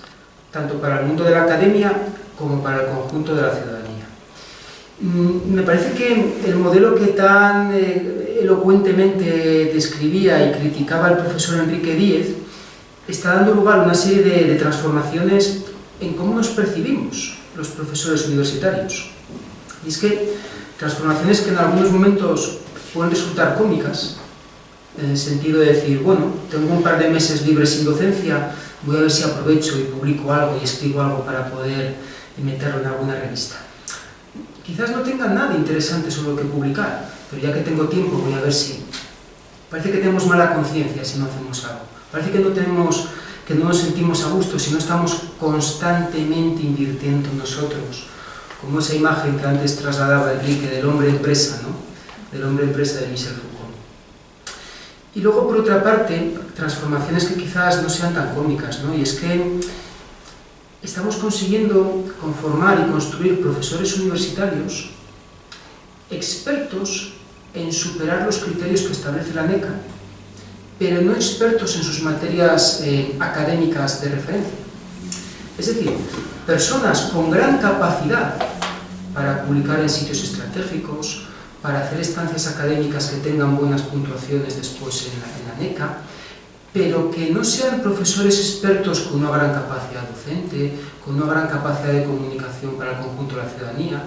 tanto para el mundo de la academia como para el conjunto de la ciudadanía. Me parece que el modelo que tan elocuentemente describía y criticaba el profesor Enrique Díez está dando lugar a una serie de transformaciones en cómo nos percibimos los profesores universitarios. Y es que transformaciones que en algunos momentos pueden resultar cómicas, en el sentido de decir, bueno, tengo un par de meses libres sin docencia, voy a ver si aprovecho y publico algo y escribo algo para poder meterlo en alguna revista. Quizás no tengan nada interesante sobre lo que publicar, pero ya que tengo tiempo voy a ver si... Parece que tenemos mala conciencia si no hacemos algo. Parece que no nos sentimos a gusto si no estamos constantemente invirtiendo en nosotros, como esa imagen que antes trasladaba Enrique del hombre empresa, ¿no? Del hombre empresa de Michel Foucault. Y luego, por otra parte, transformaciones que quizás no sean tan cómicas, ¿no? Y es que estamos consiguiendo conformar y construir profesores universitarios expertos en superar los criterios que establece la NECA, pero no expertos en sus materias académicas de referencia. Es decir, personas con gran capacidad para publicar en sitios estratégicos, para hacer estancias académicas que tengan buenas puntuaciones después en la NECA, pero que no sean profesores expertos con una gran capacidad docente, con una gran capacidad de comunicación para el conjunto de la ciudadanía.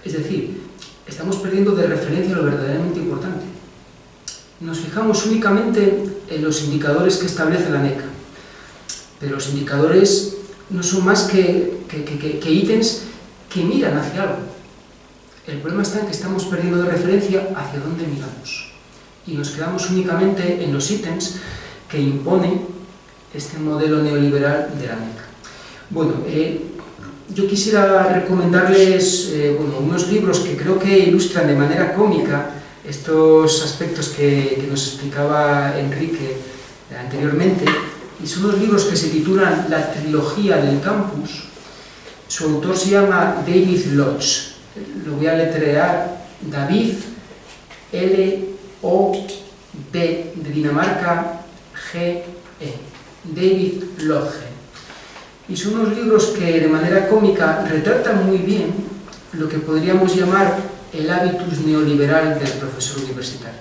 Es decir, estamos perdiendo de referencia lo verdaderamente importante. Nos fijamos únicamente en los indicadores que establece la NECA, pero los indicadores no son más que ítems que miran hacia algo. El problema está en que estamos perdiendo de referencia hacia dónde miramos y nos quedamos únicamente en los ítems que impone este modelo neoliberal de la NECA. Bueno, yo quisiera recomendarles unos libros que creo que ilustran de manera cómica estos aspectos que nos explicaba Enrique anteriormente, y son unos libros que se titulan La trilogía del campus. Su autor se llama David Lodge. Lo voy a letrear: David, L-O-D de Dinamarca, G-E. David Lodge. Y son unos libros que de manera cómica retratan muy bien lo que podríamos llamar el hábitus neoliberal del profesor universitario,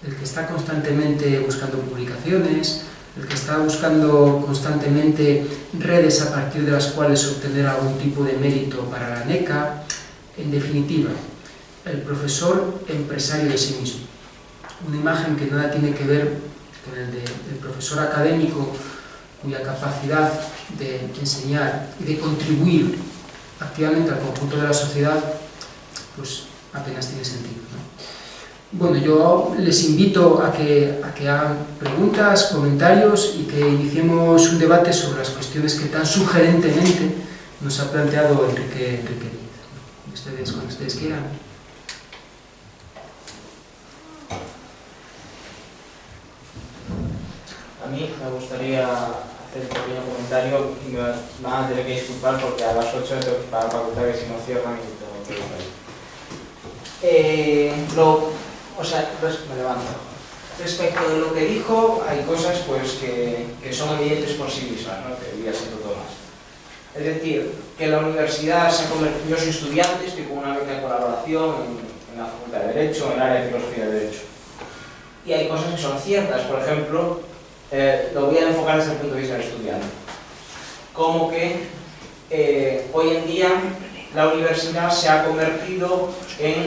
el que está constantemente buscando publicaciones, el que está buscando constantemente redes a partir de las cuales obtener algún tipo de mérito para la NECA. En definitiva, el profesor empresario de sí mismo. Una imagen que nada tiene que ver con el del profesor académico, cuya capacidad de enseñar y de contribuir activamente al conjunto de la sociedad pues apenas tiene sentido, ¿no? Bueno, yo les invito a que hagan preguntas, comentarios y que iniciemos un debate sobre las cuestiones que tan sugerentemente nos ha planteado Enrique Díez. Cuando ustedes quieran. A mí me gustaría hacer un pequeño comentario y me van a tener que disculpar porque a las 8 tengo que ir para la facultad, que si no cierran y tengo que ir ahí. Me levanto. Respecto de lo que dijo, hay cosas pues que son evidentes por sí mismas, ¿no? Que debería ser todo más. Es decir, que la universidad se ha convertido, yo soy estudiante, estoy con una beca de colaboración en la Facultad de Derecho, en el área de Filosofía de Derecho. Y hay cosas que son ciertas, por ejemplo, lo voy a enfocar desde el punto de vista del estudiante. Como que hoy en día la universidad se ha convertido en,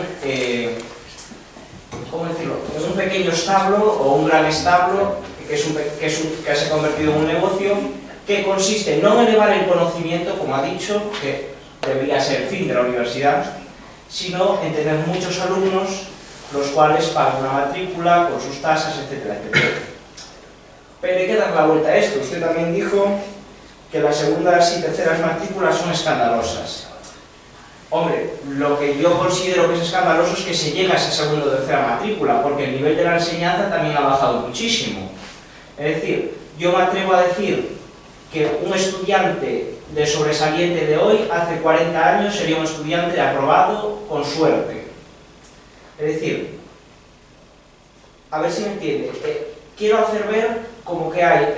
¿cómo decirlo?, en un pequeño establo o un gran establo que se ha convertido en un negocio que consiste no en elevar el conocimiento, como ha dicho, que debería ser el fin de la universidad, sino en tener muchos alumnos, los cuales pagan una matrícula con sus tasas, etcétera, etcétera. Pero hay que dar la vuelta a esto. Usted también dijo que las segundas y terceras matrículas son escandalosas. Hombre, lo que yo considero que es escandaloso es que se llega a esa segunda o tercera matrícula, porque el nivel de la enseñanza también ha bajado muchísimo. Es decir, yo me atrevo a decir que un estudiante de sobresaliente de hoy, hace 40 años, sería un estudiante aprobado con suerte. Es decir, a ver si me entiende, quiero hacer ver como que hay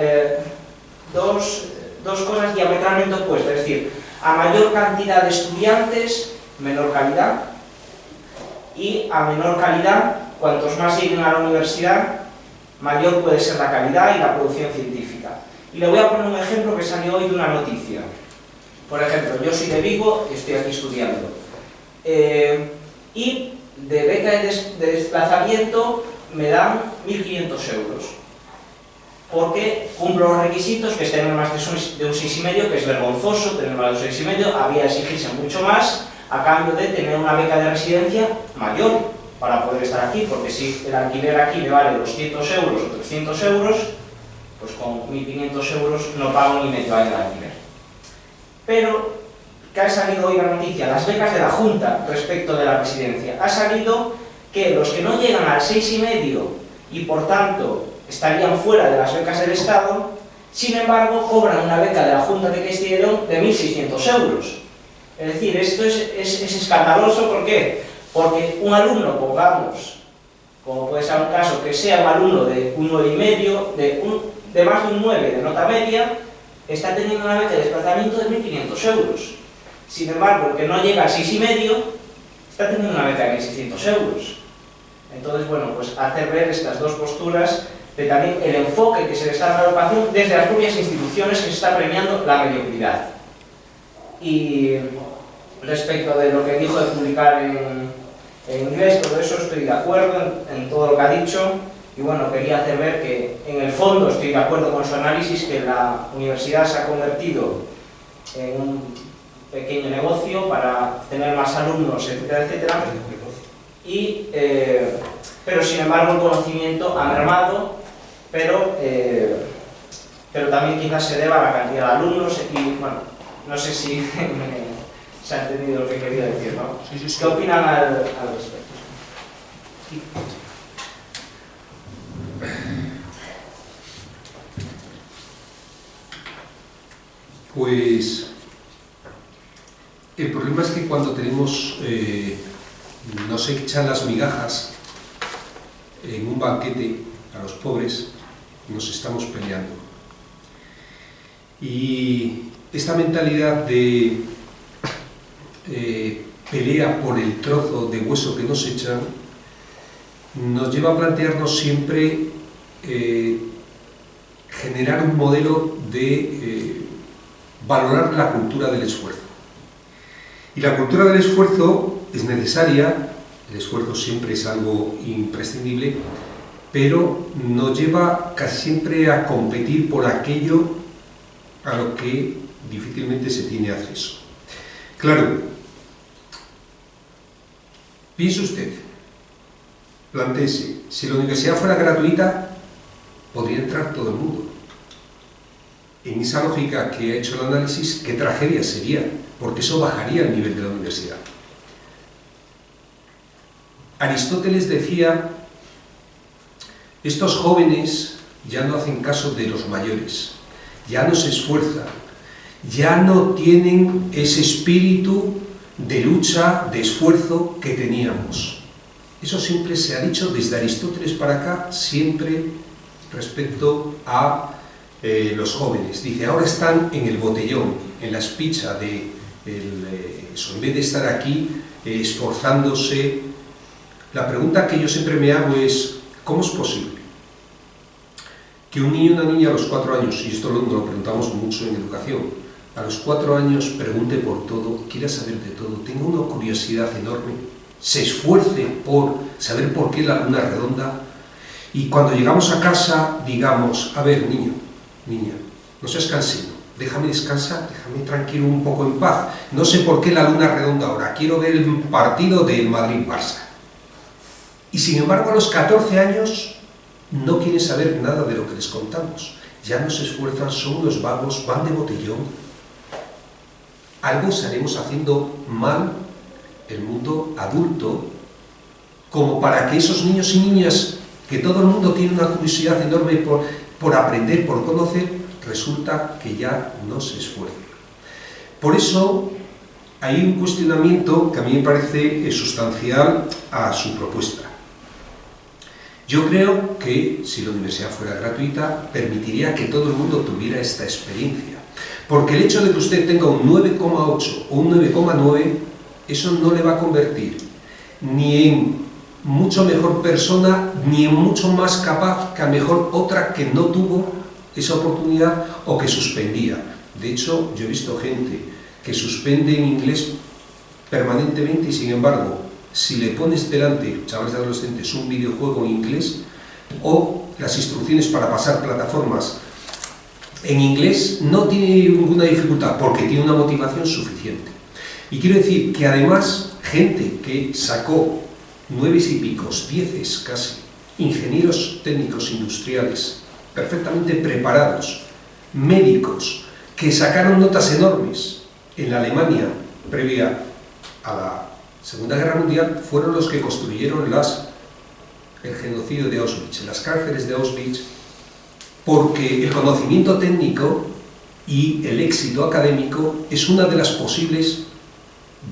dos cosas diametralmente opuestas, es decir, a mayor cantidad de estudiantes, menor calidad, y a menor calidad, cuantos más lleguen a la universidad, mayor puede ser la calidad y la producción científica. Y le voy a poner un ejemplo que salió hoy de una noticia. Por ejemplo, yo soy de Vigo y estoy aquí estudiando. Y de beca de desplazamiento me dan 1.500 euros. Porque cumplo los requisitos, que es tener más de un 6,5, que es vergonzoso tener más de un 6,5, había exigirse mucho más a cambio de tener una beca de residencia mayor para poder estar aquí, porque si el alquiler aquí me vale 200 euros o 300 euros, pues con 1.500 euros no pago ni medio año de alquiler. Pero, ¿qué ha salido hoy la noticia? Las becas de la Junta respecto de la residencia. Ha salido que los que no llegan al 6,5 y por tanto estarían fuera de las becas del Estado, sin embargo cobran una beca de la Junta de Castilla y León de 1.600 euros. Es decir, esto es escandaloso. ¿Por qué? Porque un alumno, pongamos, como puede ser un caso, que sea un alumno de un 9,5, de más de un 9 de nota media, está teniendo una beca de desplazamiento de 1.500 euros. Sin embargo, el que no llega a 6,5 está teniendo una beca de 1.600 euros. Entonces, bueno, pues hacer ver estas dos posturas de también el enfoque que se le está dando a la educación desde las propias instituciones, que se está premiando la mediocridad. Y respecto de lo que dijo de publicar en inglés, todo eso estoy de acuerdo en todo lo que ha dicho. Y bueno, quería hacer ver que en el fondo estoy de acuerdo con su análisis, que la universidad se ha convertido en un pequeño negocio para tener más alumnos, etcétera, etcétera. Y, pero sin embargo el conocimiento ha mermado, pero también quizás se deba a la cantidad de alumnos y bueno, no sé si se ha entendido lo que quería decir, ¿no? Sí. ¿Qué opinan al respecto? Pues el problema es que cuando tenemos, nos echan las migajas en un banquete a los pobres, nos estamos peleando. Y esta mentalidad de pelea por el trozo de hueso que nos echan nos lleva a plantearnos siempre generar un modelo de valorar la cultura del esfuerzo. Y la cultura del esfuerzo es necesaria, el esfuerzo siempre es algo imprescindible, pero nos lleva casi siempre a competir por aquello a lo que difícilmente se tiene acceso. Claro, piense usted, plantéese, si la universidad fuera gratuita, podría entrar todo el mundo. En esa lógica que ha hecho el análisis, ¿qué tragedia sería? Porque eso bajaría el nivel de la universidad. Aristóteles decía, estos jóvenes ya no hacen caso de los mayores, ya no se esfuerzan, ya no tienen ese espíritu de lucha, de esfuerzo que teníamos. Eso siempre se ha dicho desde Aristóteles para acá, siempre respecto a los jóvenes. Dice, ahora están en el botellón, en la espicha de eso, en vez de estar aquí esforzándose. La pregunta que yo siempre me hago es, ¿cómo es posible que un niño y una niña a los 4 años, y esto lo preguntamos mucho en educación, a los 4 años pregunte por todo, quiera saber de todo, tenga una curiosidad enorme, se esfuerce por saber por qué la luna es redonda, y cuando llegamos a casa digamos, a ver, niño, niña, no seas cansino, déjame descansar, déjame tranquilo un poco en paz, no sé por qué la luna es redonda ahora, quiero ver el partido del Madrid-Barça. Y sin embargo a los 14 años no quieren saber nada de lo que les contamos, ya no se esfuerzan, son unos vagos, van de botellón. Algo estaremos haciendo mal el mundo adulto como para que esos niños y niñas, que todo el mundo tiene una curiosidad enorme por aprender, por conocer, resulta que ya no se esfuerzan. Por eso hay un cuestionamiento que a mí me parece sustancial a su propuesta. Yo creo que si la universidad fuera gratuita, permitiría que todo el mundo tuviera esta experiencia. Porque el hecho de que usted tenga un 9,8 o un 9,9, eso no le va a convertir ni en mucho mejor persona, ni en mucho más capaz que a mejor otra que no tuvo esa oportunidad o que suspendía. De hecho, yo he visto gente que suspende en inglés permanentemente y sin embargo, si le pones delante, chavales adolescentes, un videojuego en inglés o las instrucciones para pasar plataformas en inglés, no tiene ninguna dificultad porque tiene una motivación suficiente. Y quiero decir que además, gente que sacó 9 y picos, 10 casi, ingenieros técnicos industriales, perfectamente preparados, médicos, que sacaron notas enormes en la Alemania previa a la Segunda Guerra Mundial, fueron los que construyeron el genocidio de Auschwitz, las cárceles de Auschwitz, porque el conocimiento técnico y el éxito académico es una de las posibles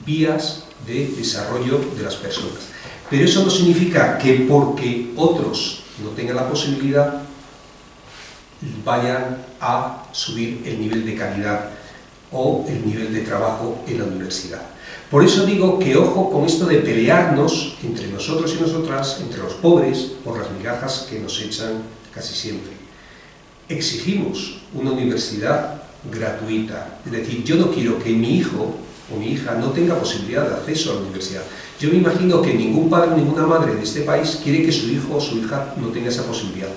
vías de desarrollo de las personas. Pero eso no significa que porque otros no tengan la posibilidad vayan a subir el nivel de calidad o el nivel de trabajo en la universidad. Por eso digo que ojo con esto de pelearnos entre nosotros y nosotras, entre los pobres, por las migajas que nos echan casi siempre. Exigimos una universidad gratuita, es decir, yo no quiero que mi hijo o mi hija no tenga posibilidad de acceso a la universidad. Yo me imagino que ningún padre o ninguna madre de este país quiere que su hijo o su hija no tenga esa posibilidad.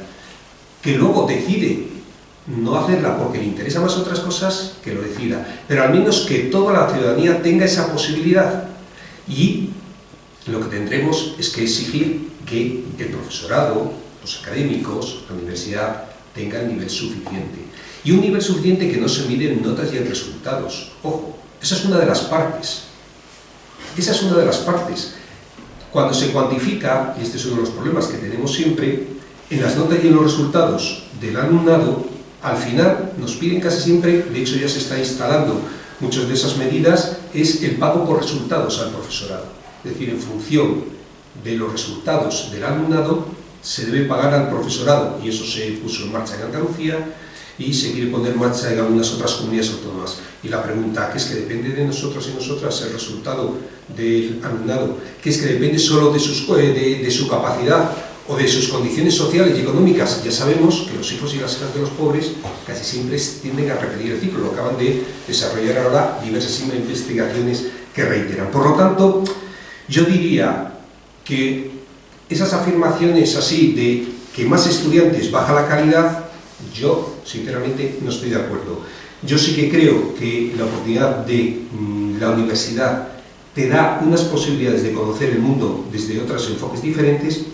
Que luego decide no hacerla porque le interesan más otras cosas, que lo decida. Pero al menos que toda la ciudadanía tenga esa posibilidad. Y lo que tendremos es que exigir que el profesorado, los académicos, la universidad, tenga el nivel suficiente. Y un nivel suficiente que no se mide en notas y en resultados. Ojo, esa es una de las partes. Esa es una de las partes. Cuando se cuantifica, y este es uno de los problemas que tenemos siempre, en las notas y en los resultados del alumnado, al final nos piden casi siempre, de hecho ya se está instalando muchas de esas medidas, es el pago por resultados al profesorado. Es decir, en función de los resultados del alumnado, se debe pagar al profesorado, y eso se puso en marcha en Andalucía, y se quiere poner en marcha en algunas otras comunidades autónomas. Y la pregunta, ¿qué es que depende de nosotros y nosotras el resultado del alumnado? ¿Qué es que depende solo de su capacidad o de sus condiciones sociales y económicas? Ya sabemos que los hijos y las hijas de los pobres casi siempre tienden a repetir el ciclo. Lo acaban de desarrollar ahora diversas investigaciones que reiteran. Por lo tanto, yo diría que esas afirmaciones así de que más estudiantes baja la calidad, yo sinceramente no estoy de acuerdo. Yo sí que creo que la oportunidad de la universidad te da unas posibilidades de conocer el mundo desde otros enfoques diferentes,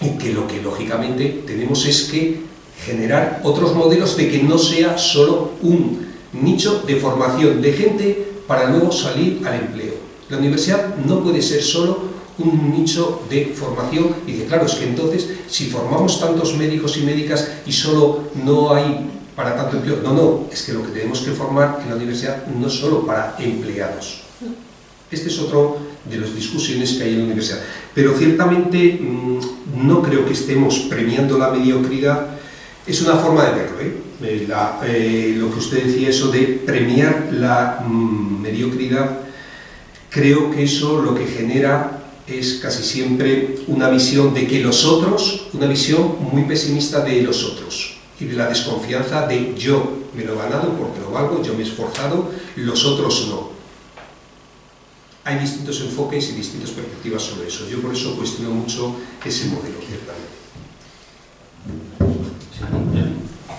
y que lo que lógicamente tenemos es que generar otros modelos de que no sea solo un nicho de formación de gente para luego salir al empleo. La universidad no puede ser solo un nicho de formación, y dice, claro, es que entonces si formamos tantos médicos y médicas y solo no hay para tanto empleo. No, es que lo que tenemos que formar en la universidad no es solo para empleados. Este es otro de las discusiones que hay en la universidad. Pero ciertamente no creo que estemos premiando la mediocridad. Es una forma de verlo, lo que usted decía, eso de premiar la mediocridad, creo que eso lo que genera es casi siempre una visión de que los otros, una visión muy pesimista de los otros, y de la desconfianza de yo me lo he ganado porque lo valgo, yo me he esforzado, los otros no. Hay distintos enfoques y distintas perspectivas sobre eso. Yo por eso cuestiono mucho ese modelo, ciertamente.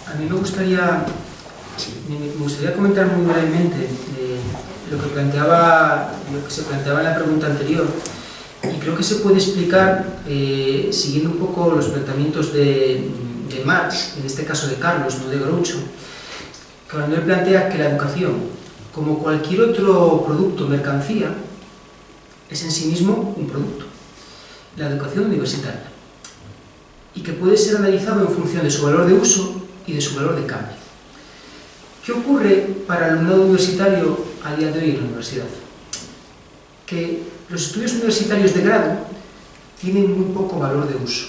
A mí me gustaría comentar muy brevemente lo que se planteaba en la pregunta anterior, y creo que se puede explicar siguiendo un poco los planteamientos de Marx, en este caso de Carlos, no de Groucho, cuando él plantea que la educación, como cualquier otro producto, mercancía, es en sí mismo un producto, la educación universitaria, y que puede ser analizado en función de su valor de uso y de su valor de cambio. ¿Qué ocurre para el alumnado universitario a día de hoy en la universidad? Que los estudios universitarios de grado tienen muy poco valor de uso,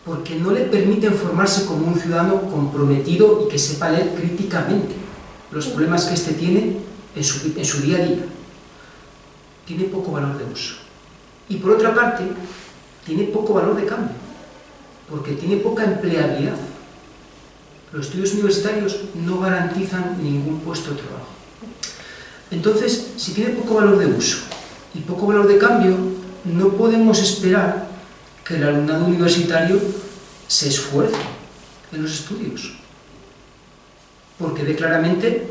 porque no le permiten formarse como un ciudadano comprometido y que sepa leer críticamente los problemas que éste tiene en su día a día. Tiene poco valor de uso. Y por otra parte, tiene poco valor de cambio, porque tiene poca empleabilidad. Los estudios universitarios no garantizan ningún puesto de trabajo. Entonces, si tiene poco valor de uso y poco valor de cambio, no podemos esperar que el alumnado universitario se esfuerce en los estudios, porque ve claramente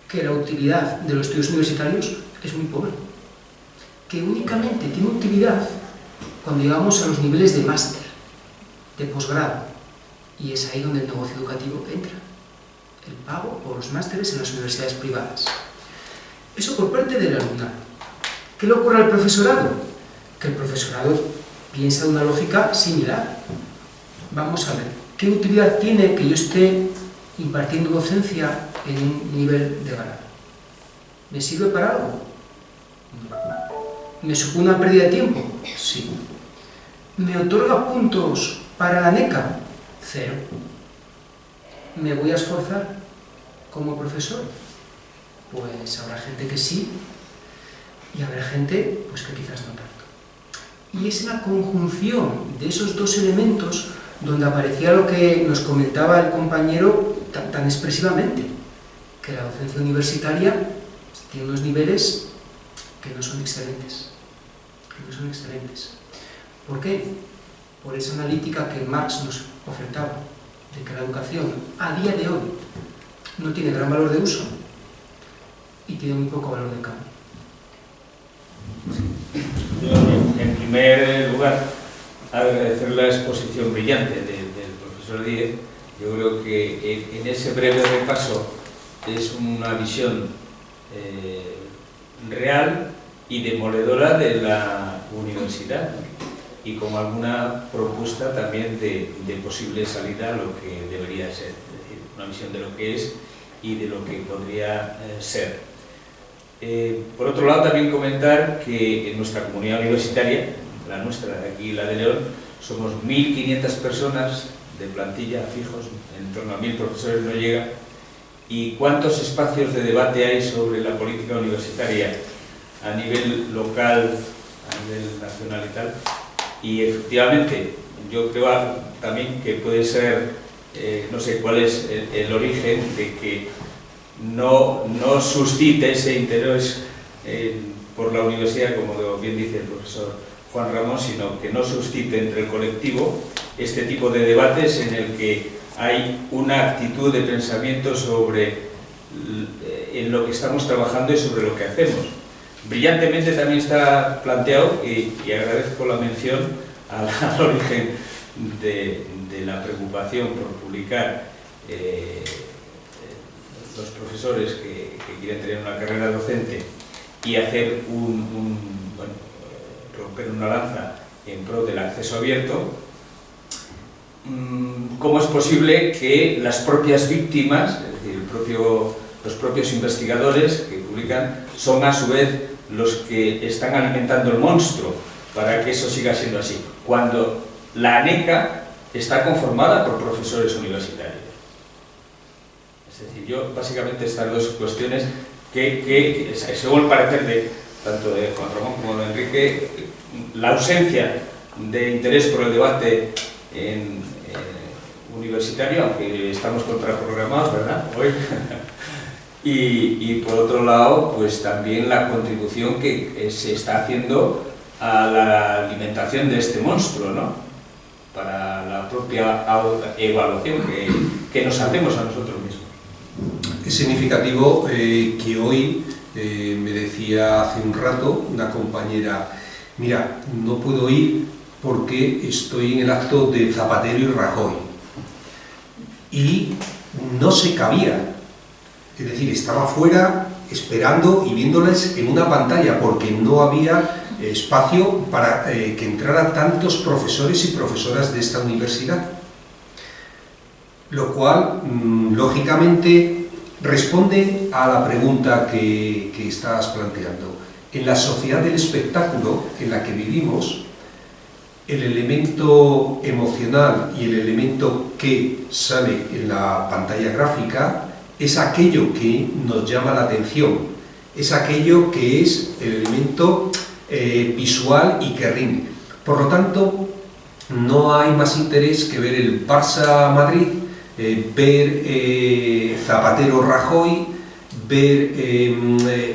que la utilidad de los estudios universitarios es muy pobre, que únicamente tiene utilidad cuando llegamos a los niveles de máster, de posgrado, y es ahí donde el negocio educativo entra, el pago por los másteres en las universidades privadas. Eso por parte del alumnado. ¿Qué le ocurre al profesorado? Que el profesorado piensa de una lógica similar. Vamos a ver, ¿qué utilidad tiene que yo esté impartiendo docencia en un nivel de grado? ¿Me sirve para algo? ¿Me supone una pérdida de tiempo? Sí. ¿Me otorga puntos para la NECA? 0. ¿Me voy a esforzar como profesor? pues habrá gente que sí y habrá gente pues que quizás no tanto. Y es la conjunción de esos dos elementos donde aparecía lo que nos comentaba el compañero tan expresivamente, que la docencia universitaria tiene unos niveles que no son excelentes. ¿Por qué? Por esa analítica que Marx nos ofertaba, de que la educación a día de hoy no tiene gran valor de uso y tiene muy poco valor de cambio. Yo, en primer lugar, agradecer la exposición brillante del profesor Díez. Yo creo que en ese breve repaso es una visión real y demoledora de la universidad y con alguna propuesta también de posible salida a lo que debería ser, es decir, una visión de lo que es y de lo que podría ser. Por otro lado, también comentar que en nuestra comunidad universitaria, la nuestra, aquí la de León, somos 1.500 personas de plantilla fijos, en torno a 1.000 profesores no llega. ¿Y cuántos espacios de debate hay sobre la política universitaria a nivel local, a nivel nacional y tal? Y efectivamente, yo creo también que puede ser, no sé cuál es el origen de que no suscite ese interés por la universidad, como bien dice el profesor Juan Ramón, sino que no suscite entre el colectivo este tipo de debates en el que hay una actitud de pensamiento sobre en lo que estamos trabajando y sobre lo que hacemos. Brillantemente también está planteado, y agradezco la mención al origen de la preocupación por publicar los profesores que quieren tener una carrera docente y hacer romper una lanza en pro del acceso abierto. ¿Cómo es posible que las propias víctimas, es decir, los propios investigadores que publican, son a su vez los que están alimentando el monstruo para que eso siga siendo así, cuando la ANECA está conformada por profesores universitarios? Es decir, yo básicamente estas dos cuestiones que según el parecer tanto de Juan Ramón como de Enrique, la ausencia de interés por el debate universitario, aunque estamos contraprogramados, ¿verdad?, hoy. Y por otro lado, pues también la contribución que se está haciendo a la alimentación de este monstruo, ¿no?, para la propia evaluación que nos hacemos a nosotros mismos. Es significativo que hoy, me decía hace un rato una compañera, mira, no puedo ir porque estoy en el acto de Zapatero y Rajoy. Y no se cabía, es decir, estaba fuera esperando y viéndoles en una pantalla porque no había espacio para que entraran tantos profesores y profesoras de esta universidad. Lo cual, lógicamente, responde a la pregunta que estás planteando. En la sociedad del espectáculo en la que vivimos, el elemento emocional y el elemento que sale en la pantalla gráfica es aquello que nos llama la atención, es aquello que es el elemento visual y que rinde. Por lo tanto, no hay más interés que ver el Barça-Madrid, ver Zapatero-Rajoy, ver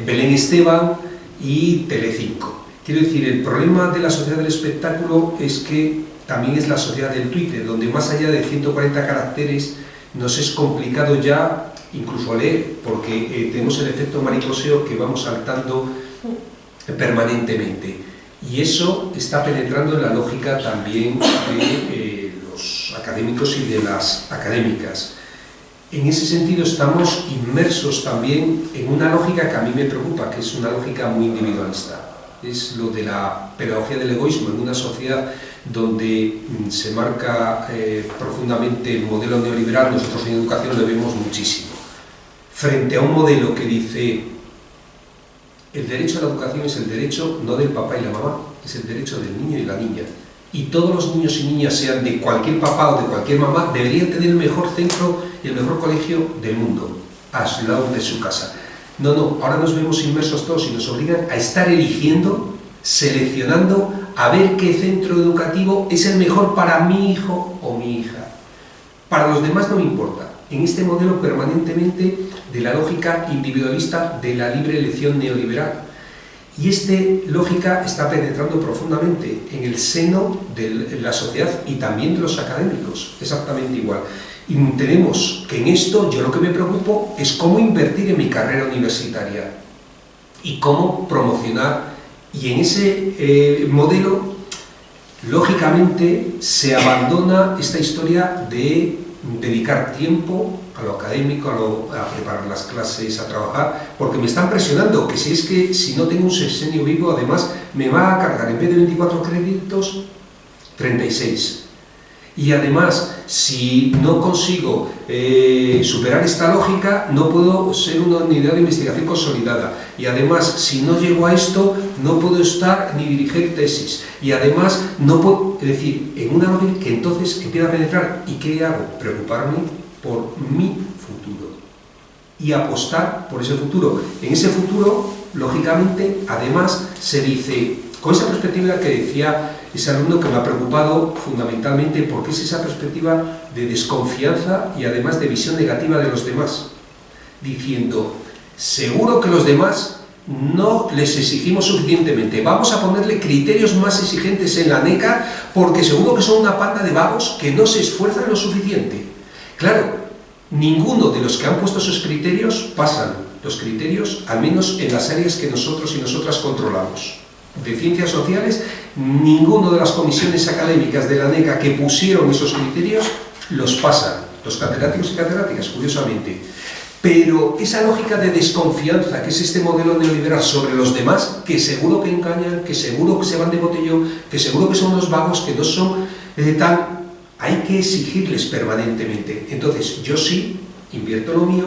Belén Esteban y Telecinco. Quiero decir, el problema de la sociedad del espectáculo es que también es la sociedad del Twitter, donde más allá de 140 caracteres nos es complicado ya incluso leer, porque tenemos el efecto maricoseo que vamos saltando permanentemente. Y eso está penetrando en la lógica también de los académicos y de las académicas. En ese sentido estamos inmersos también en una lógica que a mí me preocupa, que es una lógica muy individualista. Es lo de la pedagogía del egoísmo en una sociedad donde se marca profundamente el modelo neoliberal. Nosotros en educación lo vemos muchísimo. Frente a un modelo que dice el derecho a la educación es el derecho no del papá y la mamá, es el derecho del niño y la niña. Y todos los niños y niñas, sean de cualquier papá o de cualquier mamá, deberían tener el mejor centro y el mejor colegio del mundo, al lado de su casa. No, no, ahora nos vemos inmersos todos y nos obligan a estar eligiendo, seleccionando, a ver qué centro educativo es el mejor para mi hijo o mi hija. Para los demás no me importa. En este modelo permanentemente de la lógica individualista de la libre elección neoliberal. Y esta lógica está penetrando profundamente en el seno de la sociedad y también de los académicos, exactamente igual. Y tenemos que en esto, yo lo que me preocupo es cómo invertir en mi carrera universitaria y cómo promocionar. Y en ese modelo, lógicamente, se abandona esta historia de dedicar tiempo a lo académico, a preparar las clases, a trabajar, porque me están presionando, que si no tengo un sexenio vivo, además, me va a cargar en vez de 24 créditos, 36. Y además, si no consigo superar esta lógica, no puedo ser una unidad de investigación consolidada. Y además, si no llego a esto, no puedo estar ni dirigir tesis. Y además, no puedo, es decir, en una lógica que entonces empieza a penetrar. ¿Y qué hago? Preocuparme por mi futuro. Y apostar por ese futuro. En ese futuro, lógicamente, además, se dice, con esa perspectiva que decía ese alumno que me ha preocupado fundamentalmente, porque es esa perspectiva de desconfianza y además de visión negativa de los demás, diciendo, seguro que los demás no les exigimos suficientemente, vamos a ponerle criterios más exigentes en la NECA porque seguro que son una panda de vagos que no se esfuerzan lo suficiente. Claro, ninguno de los que han puesto esos criterios pasan los criterios, al menos en las áreas que nosotros y nosotras controlamos. De ciencias sociales, ninguno de las comisiones académicas de la NECA que pusieron esos criterios los pasan, los catedráticos y catedráticas, curiosamente. Pero esa lógica de desconfianza, que es este modelo neoliberal sobre los demás, que seguro que engañan, que seguro que se van de botellón, que seguro que son unos vagos, que no son tan... Hay que exigirles permanentemente. Entonces, yo sí invierto lo mío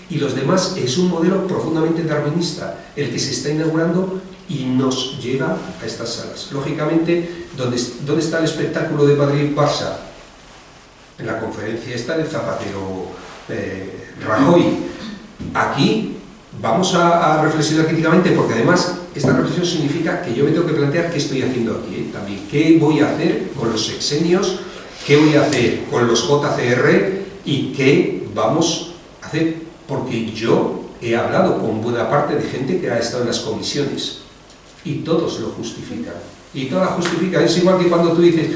y los demás es un modelo profundamente darwinista, el que se está inaugurando y nos lleva a estas salas. Lógicamente, ¿dónde está el espectáculo de Madrid-Barça? En la conferencia esta de Zapatero Rajoy. Aquí vamos a reflexionar críticamente, porque además esta reflexión significa que yo me tengo que plantear qué estoy haciendo aquí, también. ¿Qué voy a hacer con los sexenios? ¿Qué voy a hacer con los JCR? ¿Y qué vamos a hacer? Porque yo he hablado con buena parte de gente que ha estado en las comisiones y todos lo justifican. Y todas la justifican. Es igual que cuando tú dices,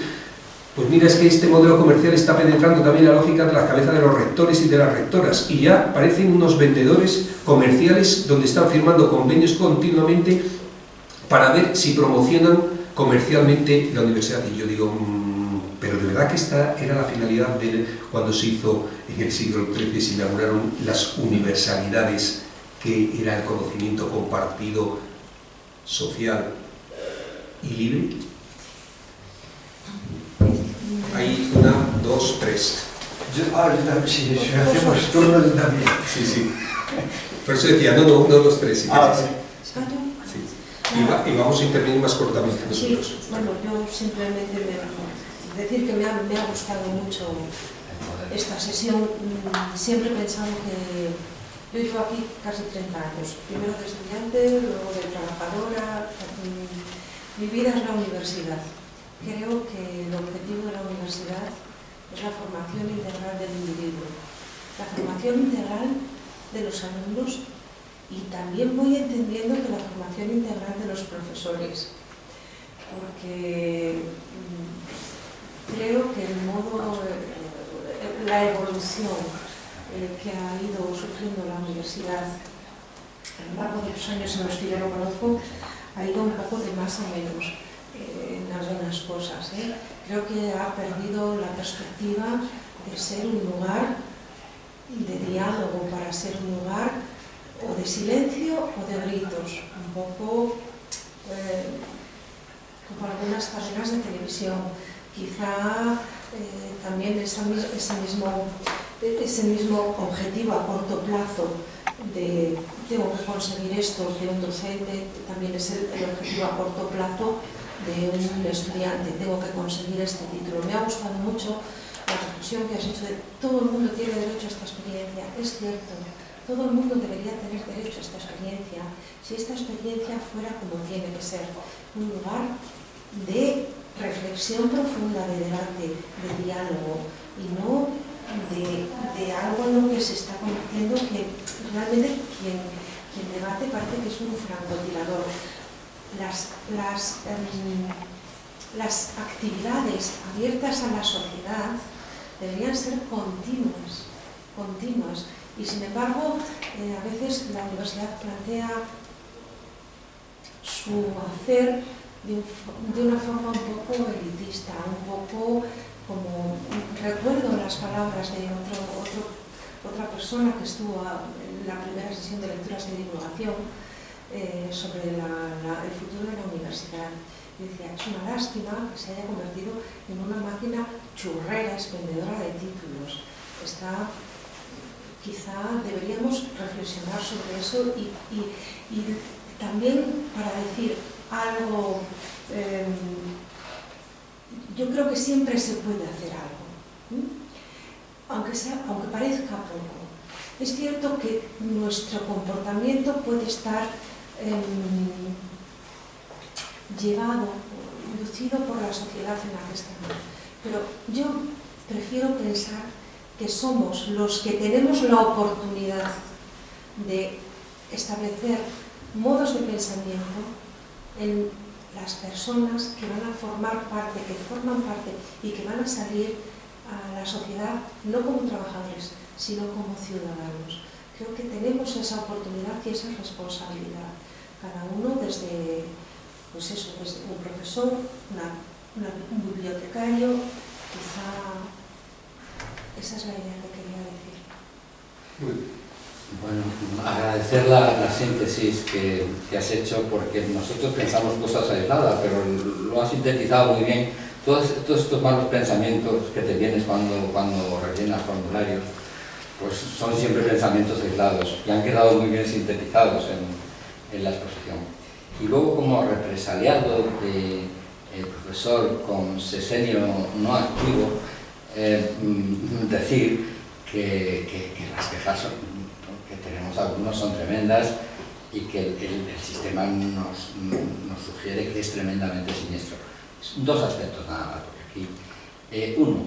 pues mira, es que este modelo comercial está penetrando también la lógica de la cabeza de los rectores y de las rectoras, y ya parecen unos vendedores comerciales donde están firmando convenios continuamente para ver si promocionan comercialmente la universidad. Y yo digo, pero de verdad que esta era la finalidad de cuando se hizo en el siglo XIII, se inauguraron las universalidades, que era el conocimiento compartido, social y libre. Hay 1, 2, 3. Si hacemos turno de también. Sí, sí. Por eso decía, no, 1, 2, 3. Si sí. Y vamos a intervenir más cortamente nosotros. Sí, bueno, yo simplemente decir que me ha gustado mucho esta sesión. Siempre he pensado que yo llevo aquí casi 30 años, primero de estudiante, luego de trabajadora. Mi vida es la universidad. Creo que el objetivo de la universidad es la formación integral del individuo, la formación integral de los alumnos, y también voy entendiendo que la formación integral de los profesores, porque creo que la evolución que ha ido sufriendo la universidad a lo largo de los años en los que yo lo conozco ha ido un poco de más a menos en algunas cosas. Creo que ha perdido la perspectiva de ser un lugar de diálogo, para ser un lugar o de silencio o de gritos, un poco como algunas cadenas de televisión. Quizá también ese mismo objetivo a corto plazo de tengo que conseguir esto de un docente, también es el objetivo a corto plazo de un estudiante, tengo que conseguir este título. Me ha gustado mucho la reflexión que has hecho de todo el mundo tiene derecho a esta experiencia. Es cierto, todo el mundo debería tener derecho a esta experiencia si esta experiencia fuera como tiene que ser, un lugar de reflexión profunda, de debate, de diálogo, y no de algo en lo que se está convirtiendo que realmente quien debate parece que es un francotirador. Las actividades abiertas a la sociedad deberían ser continuas, y sin embargo a veces la universidad plantea su hacer de una forma un poco elitista, un poco como, recuerdo las palabras de otra persona que estuvo en la primera sesión de lecturas de divulgación sobre el futuro de la universidad. Y decía, es una lástima que se haya convertido en una máquina churrera, expendedora de títulos. Quizá deberíamos reflexionar sobre eso y también para decir algo, yo creo que siempre se puede hacer algo, aunque parezca poco. Es cierto que nuestro comportamiento puede estar llevado, inducido por la sociedad en la que estamos, pero yo prefiero pensar que somos los que tenemos la oportunidad de establecer modos de pensamiento en las personas que van a formar parte, que forman parte y que van a salir a la sociedad no como trabajadores, sino como ciudadanos. Creo que tenemos esa oportunidad y esa responsabilidad, cada uno desde, pues eso, desde un profesor, un bibliotecario, quizá esa es la idea que quería decir. Muy bien. Bueno, agradecer la síntesis que has hecho, porque nosotros pensamos cosas aisladas, pero lo has sintetizado muy bien. Todos estos malos pensamientos que te vienes cuando rellenas formularios, pues son siempre pensamientos aislados y han quedado muy bien sintetizados en la exposición. Y luego, como represaliado de profesor con sexenio no activo, decir que las quejas que tenemos algunos son tremendas y que el sistema nos sugiere que es tremendamente siniestro. Dos aspectos nada más, porque aquí. Uno,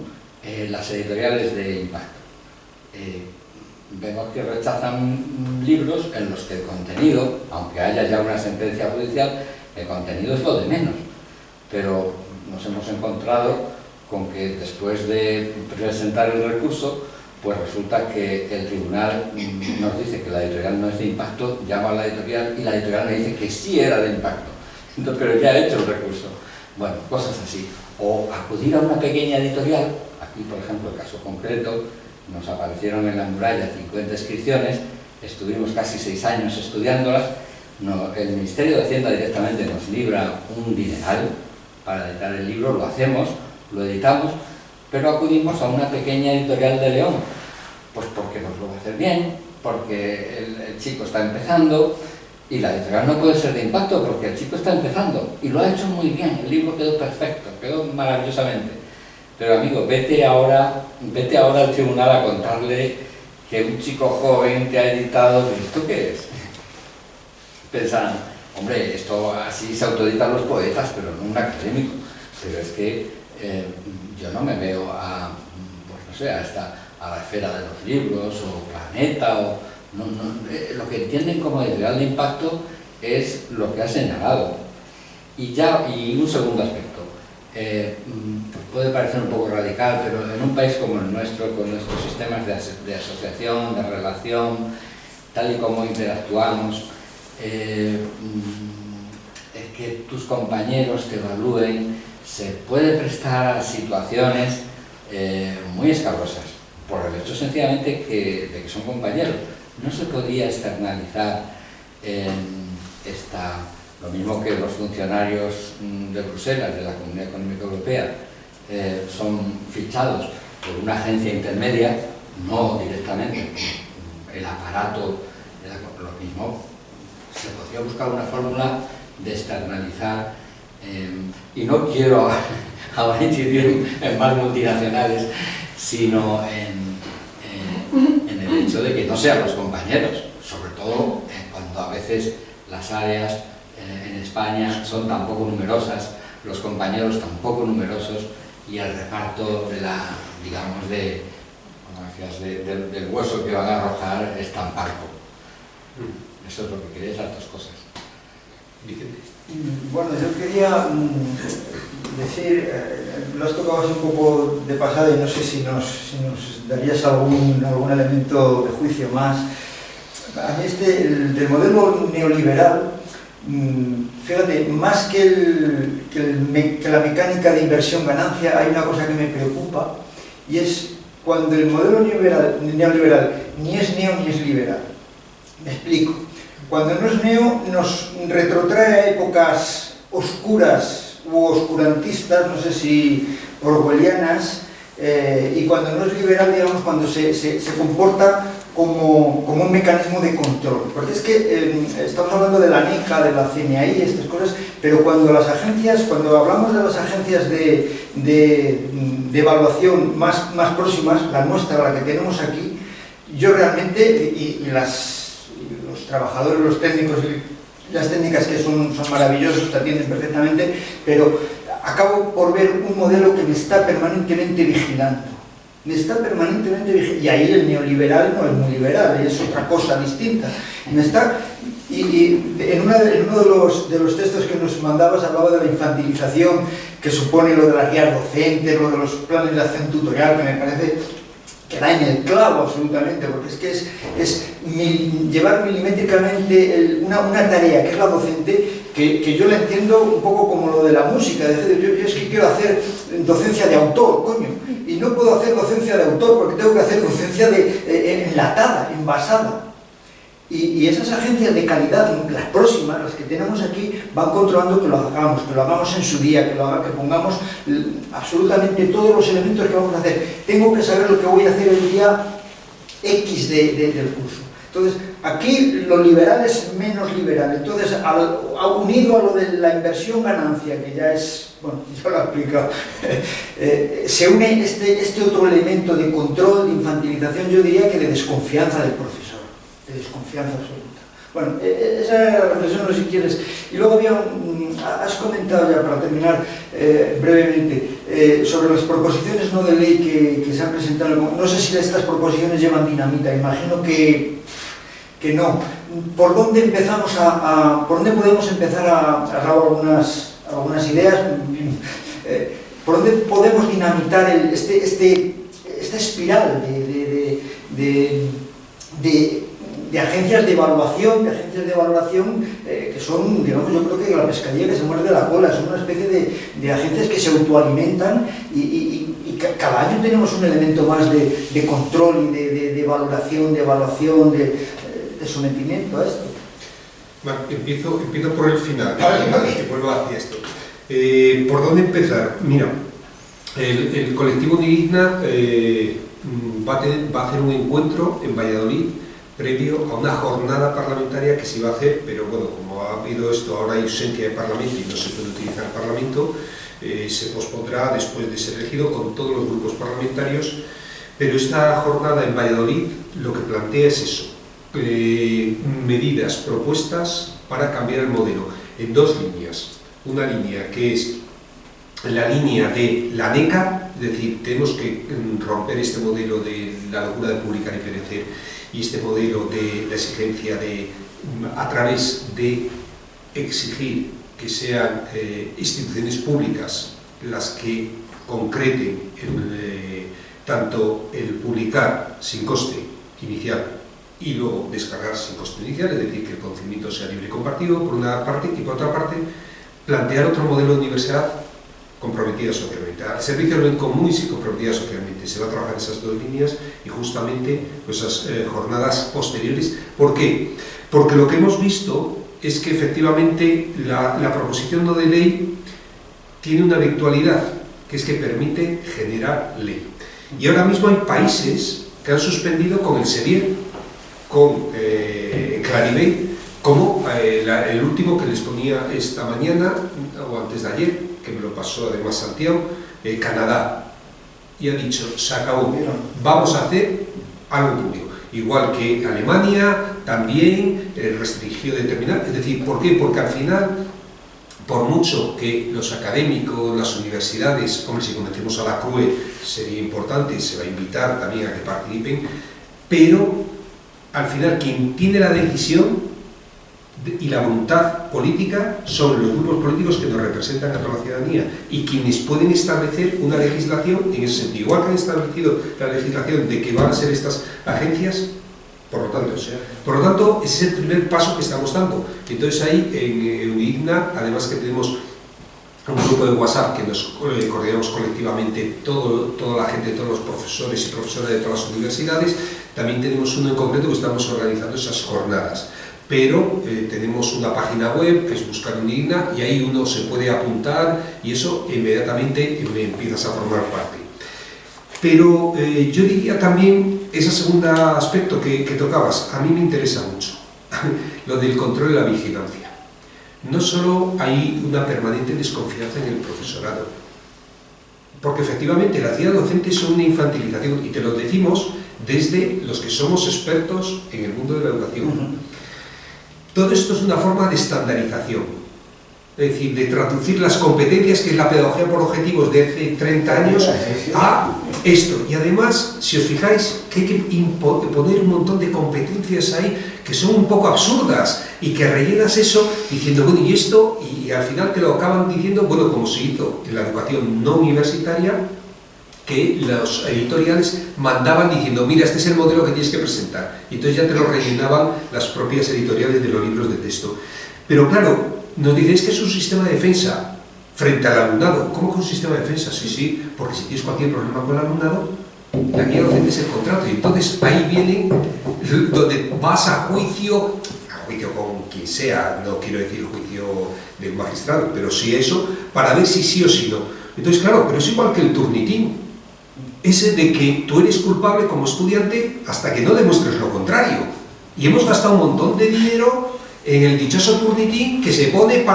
las editoriales de impacto. Vemos que rechazan libros en los que el contenido, aunque haya ya una sentencia judicial, el contenido es lo de menos. Pero nos hemos encontrado con que después de presentar el recurso, pues resulta que el tribunal nos dice que la editorial no es de impacto, llama a la editorial y la editorial me dice que sí era de impacto. Entonces, pero ya ha hecho el recurso. Bueno, cosas así. O acudir a una pequeña editorial, aquí por ejemplo el caso concreto, nos aparecieron en la muralla 50 inscripciones, estuvimos casi 6 años estudiándolas, el Ministerio de Hacienda directamente nos libra un dineral para editar el libro, lo hacemos, lo editamos, pero acudimos a una pequeña editorial de León, pues porque nos lo va a hacer bien, porque el chico está empezando, y la editorial no puede ser de impacto porque el chico está empezando, y lo ha hecho muy bien, el libro quedó perfecto, quedó maravillosamente. Pero amigo, vete ahora al tribunal a contarle que un chico joven te ha editado, ¿esto qué es? Pensan, hombre, esto así se autoeditan los poetas, pero no un académico. Pero es que yo no me veo pues no sé, a la esfera de los libros, o Planeta, o lo que entienden como editorial de impacto es lo que ha señalado. Y un segundo aspecto. Puede parecer un poco radical, pero en un país como el nuestro, con nuestros sistemas de asociación, de relación, tal y como interactuamos, que tus compañeros te evalúen, se puede prestar a situaciones muy escabrosas, por el hecho sencillamente de que son compañeros. No se podía externalizar lo mismo que los funcionarios de Bruselas, de la Comunidad Económica Europea, son fichados por una agencia intermedia, no directamente el aparato, lo mismo, se podría buscar una fórmula de externalizar, y no quiero ahora incidir en más multinacionales, sino en el hecho de que no sean los compañeros, sobre todo cuando a veces las áreas en España son tan poco numerosas, los compañeros tan poco numerosos y el reparto de la, digamos, como decías, del hueso que van a arrojar es tan parco. Eso es lo que quería, esas dos cosas. Vicente. Bueno, yo quería decir, lo has tocado así un poco de pasada y no sé si nos darías algún elemento de juicio más. A mí del modelo neoliberal, fíjate, más que la mecánica de inversión-ganancia, hay una cosa que me preocupa, y es cuando el modelo neoliberal ni es neo ni es liberal. Me explico. Cuando no es neo, nos retrotrae a épocas oscuras u oscurantistas, no sé si orwellianas, y cuando no es liberal, digamos, cuando se comporta como un mecanismo de control. Porque es que estamos hablando de la NECA, de la CNI, estas cosas, pero cuando hablamos de las agencias de evaluación más próximas, la nuestra, la que tenemos aquí, yo realmente, los trabajadores, los técnicos y las técnicas que son maravillosos, te atienden perfectamente, pero acabo por ver un modelo que me está permanentemente vigilando. Y ahí el neoliberal no es muy liberal, es otra cosa distinta. Y en uno de los textos que nos mandabas hablaba de la infantilización que supone lo de las guías docentes, lo de los planes de acción tutorial, que me parece que da en el clavo absolutamente, porque es llevar milimétricamente una tarea que es la docente, que yo la entiendo un poco como lo de la música. Yo es que quiero hacer docencia de autor, coño, y no puedo hacer docencia de autor porque tengo que hacer docencia enlatada, envasada. Y esas agencias de calidad, las próximas, las que tenemos aquí, van controlando que lo hagamos en su día, que pongamos absolutamente todos los elementos que vamos a hacer. Tengo que saber lo que voy a hacer el día X del curso. Entonces, aquí lo liberal es menos liberal. Entonces, unido a lo de la inversión-ganancia, que ya es, bueno, ya lo he explicado, se une este otro elemento de control, de infantilización, yo diría que de desconfianza del profesor. De desconfianza absoluta. Bueno, esa era la reflexión, no sé si quieres. Y luego has comentado ya, para terminar brevemente, sobre las proposiciones no de ley que se han presentado. No sé si estas proposiciones llevan dinamita, imagino que no. ¿Por dónde podemos empezar a dar algunas ideas? ¿Por dónde podemos dinamitar esta espiral de agencias de evaluación, que son, digamos, yo creo que la pescadilla que se muerde la cola, son una especie de agencias que se autoalimentan y cada año tenemos un elemento más de control y de valoración, de evaluación, de sometimiento a esto. Bueno, empiezo por el final, que vuelvo hacia esto. ¿Por dónde empezar? Mira, el colectivo Digna va a hacer un encuentro en Valladolid previo a una jornada parlamentaria que se iba a hacer, pero bueno, como ha habido esto, ahora hay ausencia de Parlamento y no se puede utilizar el Parlamento, se pospondrá después de ser elegido con todos los grupos parlamentarios, pero esta jornada en Valladolid lo que plantea es eso, medidas, propuestas para cambiar el modelo en dos líneas. Una línea que es la línea de la NECA, es decir, tenemos que romper este modelo de la locura de publicar y perecer y este modelo de la exigencia a través de exigir que sean instituciones públicas las que concreten tanto el publicar sin coste inicial y luego descargar sin coste inicial, es decir, que el conocimiento sea libre y compartido, por una parte, y por otra parte, plantear otro modelo de universidad comprometida socialmente, al servicio del bien común y comprometida socialmente. Se va a trabajar esas dos líneas y justamente esas jornadas posteriores. ¿Por qué? Porque lo que hemos visto es que efectivamente la proposición no de ley tiene una virtualidad, que es que permite generar ley. Y ahora mismo hay países que han suspendido con el Sevier, con Clarivey, como el último que les ponía esta mañana o antes de ayer, que me lo pasó además Santiago, Canadá, y ha dicho, se acabó, vamos a hacer algo público. igual que Alemania también restringió determinado. Es decir, ¿por qué? Porque al final, por mucho que los académicos, las universidades, hombre, si conocemos a la CRUE sería importante, se va a invitar también a que participen, pero al final quien tiene la decisión y la voluntad política son los grupos políticos que nos representan a toda la ciudadanía y quienes pueden establecer una legislación en ese sentido. Igual que han establecido la legislación de que van a ser estas agencias, por lo tanto, ese es el primer paso que estamos dando. Entonces ahí en UNIGNA, además que tenemos un grupo de WhatsApp que nos coordinamos colectivamente, toda la gente, todos los profesores y profesoras de todas las universidades, también tenemos uno en concreto que estamos organizando esas jornadas. Pero tenemos una página web que es Buscar UNIGNA y ahí uno se puede apuntar y eso inmediatamente empiezas a formar parte. Pero yo diría también, ese segundo aspecto que tocabas, a mí me interesa mucho, lo del control y la vigilancia. No solo hay una permanente desconfianza en el profesorado, porque efectivamente las guías docentes son una infantilización, y te lo decimos desde los que somos expertos en el mundo de la educación. Todo esto es una forma de estandarización, es decir, de traducir las competencias, que es la pedagogía por objetivos de hace 30 años, a esto. Y además, si os fijáis, que hay que poner un montón de competencias ahí que son un poco absurdas y que rellenas eso diciendo, bueno, y esto, y al final te lo acaban diciendo, bueno, como se hizo en la educación no universitaria, que los editoriales mandaban diciendo, mira, este es el modelo que tienes que presentar. Y entonces ya te lo rellenaban las propias editoriales de los libros de texto. Pero claro, nos diréis que es un sistema de defensa frente al alumnado. ¿Cómo que un sistema de defensa? Sí, sí, porque si tienes cualquier problema con el alumnado, la guía docente es el contrato. Y entonces ahí viene donde vas a juicio con quien sea, no quiero decir juicio del magistrado, pero sí eso, para ver si sí o si no. Entonces, claro, pero es igual que el turnitín. Ese de que tú eres culpable como estudiante hasta que no demuestres lo contrario. Y hemos gastado un montón de dinero en el dichoso Turnitin que se pone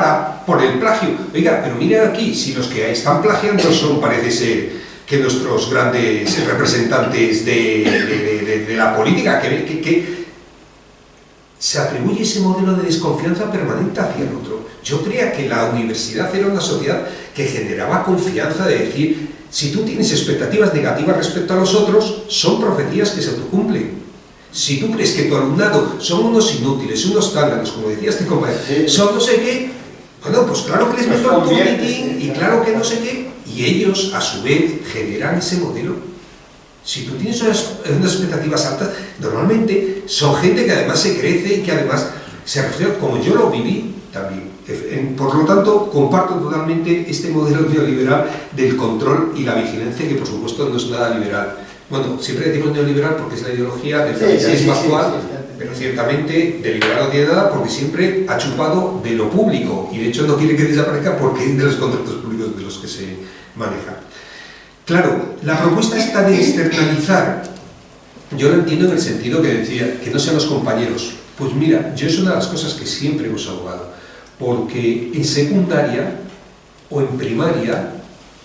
por el plagio. Oiga, pero mira aquí, si los que están plagiando son, parece ser, que nuestros grandes representantes de la política, que se atribuye ese modelo de desconfianza permanente hacia el otro. Yo creía que la universidad era una sociedad que generaba confianza, de decir, si tú tienes expectativas negativas respecto a los otros, son profecías que se autocumplen. Si tú crees que tu alumnado son unos inútiles, unos tánganos, como decía este compañero, sí, son no sé qué, bueno, pues claro que les meto un meeting y claro que no sé qué, y ellos a su vez generan ese modelo. Si tú tienes unas expectativas altas, normalmente son gente que además se crece y que además se refiere, como yo lo viví también. Por lo tanto, comparto totalmente este modelo neoliberal del control y la vigilancia, que por supuesto no es nada liberal. Bueno, siempre decimos neoliberal porque es la ideología del capitalismo actual, pero ciertamente de liberal no tiene nada porque siempre ha chupado de lo público y de hecho no quiere que desaparezca porque es de los contratos públicos de los que se maneja. Claro, la propuesta está de externalizar. Yo lo entiendo en el sentido que decía, que no sean los compañeros. Pues mira, yo es una de las cosas que siempre hemos abogado, porque en secundaria o en primaria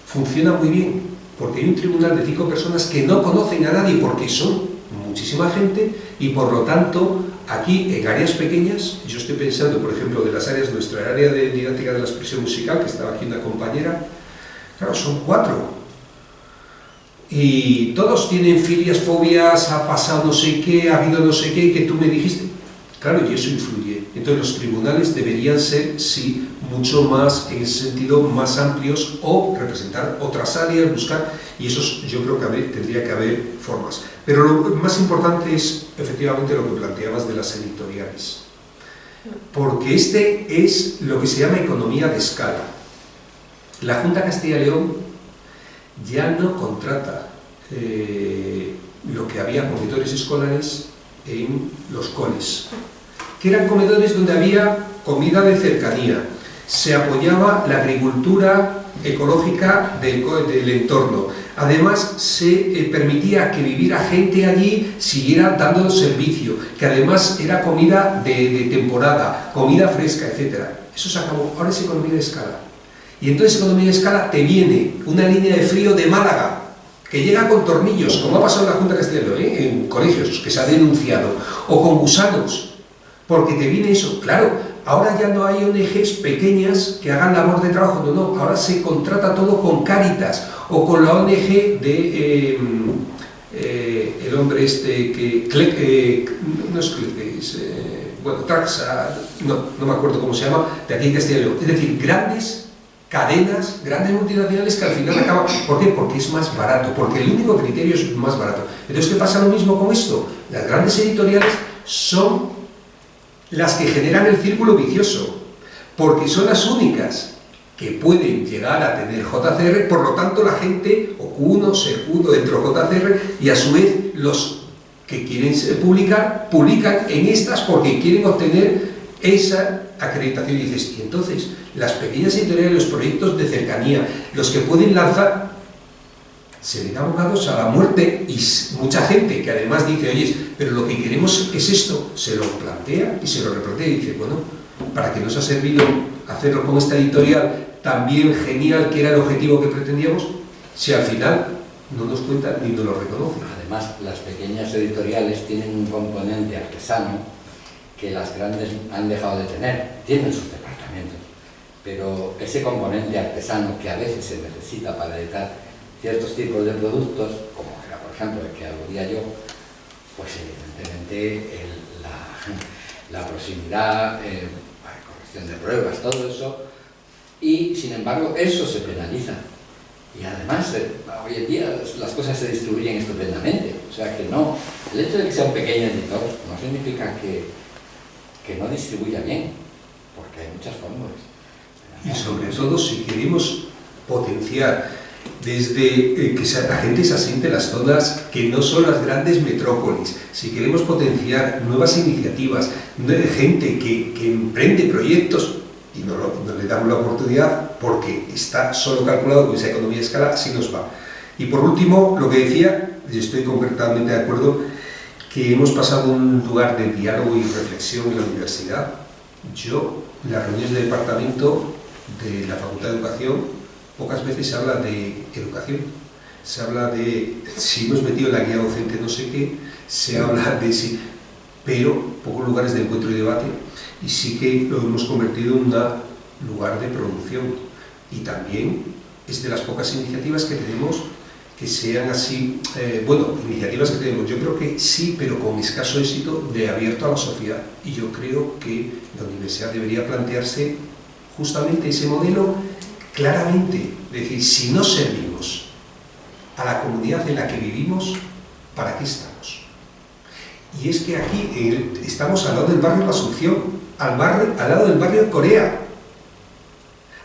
funciona muy bien, porque hay un tribunal de 5 personas que no conocen a nadie porque son muchísima gente y por lo tanto aquí en áreas pequeñas, yo estoy pensando por ejemplo de las áreas, nuestra área de didáctica de la expresión musical, que estaba aquí una compañera, claro, son 4 y todos tienen filias, fobias, ha pasado no sé qué, ha habido no sé qué, que tú me dijiste, claro, y eso influye. Entonces los tribunales deberían ser, sí, mucho más, en ese sentido, más amplios o representar otras áreas, buscar, y eso yo creo que tendría que haber formas. Pero lo más importante es, efectivamente, lo que planteabas de las editoriales. Porque este es lo que se llama economía de escala. La Junta de Castilla y León ya no contrata lo que había comedores escolares en los coles, que eran comedores donde había comida de cercanía, se apoyaba la agricultura ecológica del entorno, además se permitía que viviera gente allí, siguiera dando servicio, que además era comida de temporada, comida fresca, etc. Eso se acabó, ahora es economía de escala. Y entonces economía de escala te viene una línea de frío de Málaga, que llega con tornillos, como ha pasado en la Junta de Castilla y León, en colegios que se ha denunciado, o con gusanos, porque te viene eso. Claro, ahora ya no hay ONGs pequeñas que hagan labor de trabajo, no, ahora se contrata todo con Cáritas, o con la ONG de el hombre este que no es bueno, Traxa, no me acuerdo cómo se llama, de aquí en Castilla y León. Es decir, grandes cadenas, grandes multinacionales que al final acaban... ¿Por qué? Porque es más barato, porque el único criterio es más barato. Entonces, ¿qué pasa lo mismo con esto? Las grandes editoriales son las que generan el círculo vicioso, porque son las únicas que pueden llegar a tener JCR, por lo tanto la gente, o Q1, SER1 dentro de JCR, y a su vez los que quieren publicar, publican en estas porque quieren obtener esa acreditación. Y dices, y entonces, las pequeñas editoriales, los proyectos de cercanía, los que pueden lanzar, se ven abocados a la muerte, y mucha gente que además dice, oye, pero lo que queremos es esto, se lo plantea y se lo replantea y dice, bueno, ¿para qué nos ha servido hacerlo con esta editorial tan bien genial que era el objetivo que pretendíamos, si al final no nos cuentan ni nos lo reconocen? Además, las pequeñas editoriales tienen un componente artesano que las grandes han dejado de tener. Tienen sus departamentos, pero ese componente artesano que a veces se necesita para editar ciertos tipos de productos, como era, por ejemplo, el que aludía yo, pues evidentemente la proximidad, la corrección de pruebas, todo eso, y sin embargo eso se penaliza. Y además, hoy en día las cosas se distribuyen estupendamente, o sea que no, el hecho de que sea un pequeño editor no significa que no distribuya bien, porque hay muchas fórmulas. Y sobre todo, si queremos potenciar desde que la gente se asiente en las zonas que no son las grandes metrópolis, si queremos potenciar nuevas iniciativas, gente que emprende proyectos, y no le damos la oportunidad porque está solo calculado con esa economía de escala, así nos va. Y por último, lo que decía, y estoy completamente de acuerdo, que hemos pasado de un lugar de diálogo y reflexión en la universidad. Yo, en las reuniones de departamento de la Facultad de Educación, pocas veces se habla de educación, se habla de si hemos metido en la guía docente no sé qué, se habla de si, pero pocos lugares de encuentro y debate, y sí que lo hemos convertido en un lugar de producción. Y también es de las pocas iniciativas que tenemos que sean así, bueno, iniciativas que tenemos, yo creo que sí, pero con escaso éxito, de abierto a la sociedad. Y yo creo que la universidad debería plantearse justamente ese modelo claramente, es decir, si no servimos a la comunidad en la que vivimos, ¿para qué estamos? Y es que aquí estamos al lado del barrio La Asunción, al lado del barrio Corea,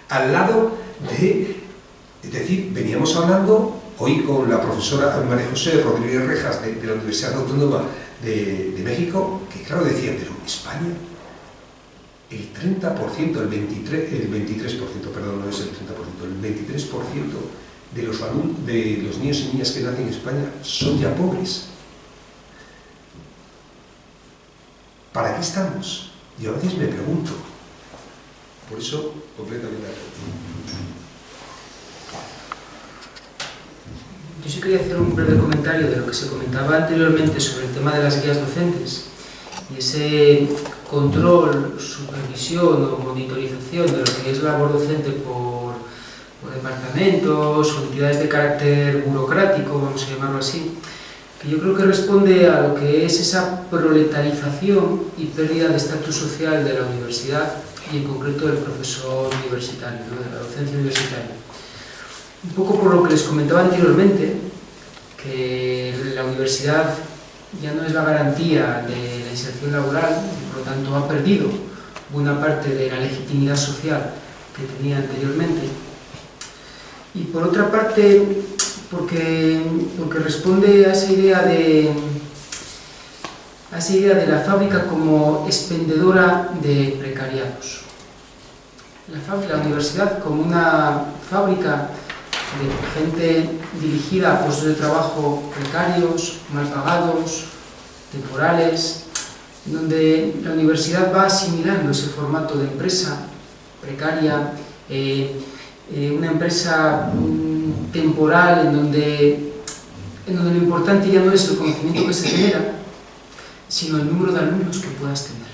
al lado de... Es decir, veníamos hablando hoy con la profesora María José Rodríguez Rejas de la Universidad Autónoma de México, que claro decía, pero en España el 30%, el 23%, perdón, no es el 30%, el 23% de los niños y niñas que nacen en España son ya pobres. ¿Para qué estamos? Yo a veces me pregunto. Por eso, completamente de acuerdo. Yo sí quería hacer un breve comentario de lo que se comentaba anteriormente sobre el tema de las guías docentes y ese control, supervisión o monitorización de lo que es la labor docente por departamentos o entidades de carácter burocrático, vamos a llamarlo así, que yo creo que responde a lo que es esa proletarización y pérdida de estatus social de la universidad y en concreto del profesor universitario, ¿no? De la docencia universitaria. Un poco por lo que les comentaba anteriormente, que la universidad ya no es la garantía de la inserción laboral, y por lo tanto ha perdido buena parte de la legitimidad social que tenía anteriormente. Y por otra parte, porque responde a esa idea de la fábrica como expendedora de precariados. La universidad como una fábrica de gente dirigida a puestos de trabajo precarios, mal pagados, temporales, donde la universidad va asimilando ese formato de empresa precaria, una empresa temporal en donde en donde lo importante ya no es el conocimiento que se genera, sino el número de alumnos que puedas tener,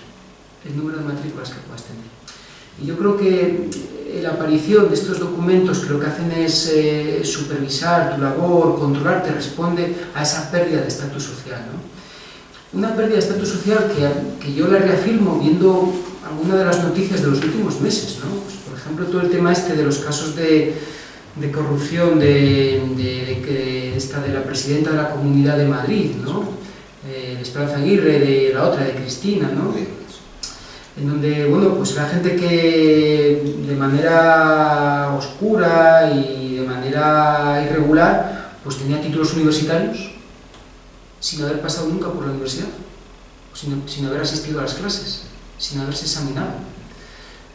el número de matrículas que puedas tener. Y yo creo que la aparición de estos documentos que lo que hacen es supervisar tu labor, controlarte, responde a esa pérdida de estatus social, ¿no? Una pérdida de estatus social que yo la reafirmo viendo alguna de las noticias de los últimos meses, ¿no? Pues, por ejemplo, todo el tema este de los casos de corrupción de la presidenta de la Comunidad de Madrid, ¿no? De Esperanza Aguirre, de la otra, de Cristina, ¿no? En donde, bueno, pues era gente que de manera oscura y de manera irregular, pues tenía títulos universitarios sin haber pasado nunca por la universidad, sin haber asistido a las clases, sin haberse examinado.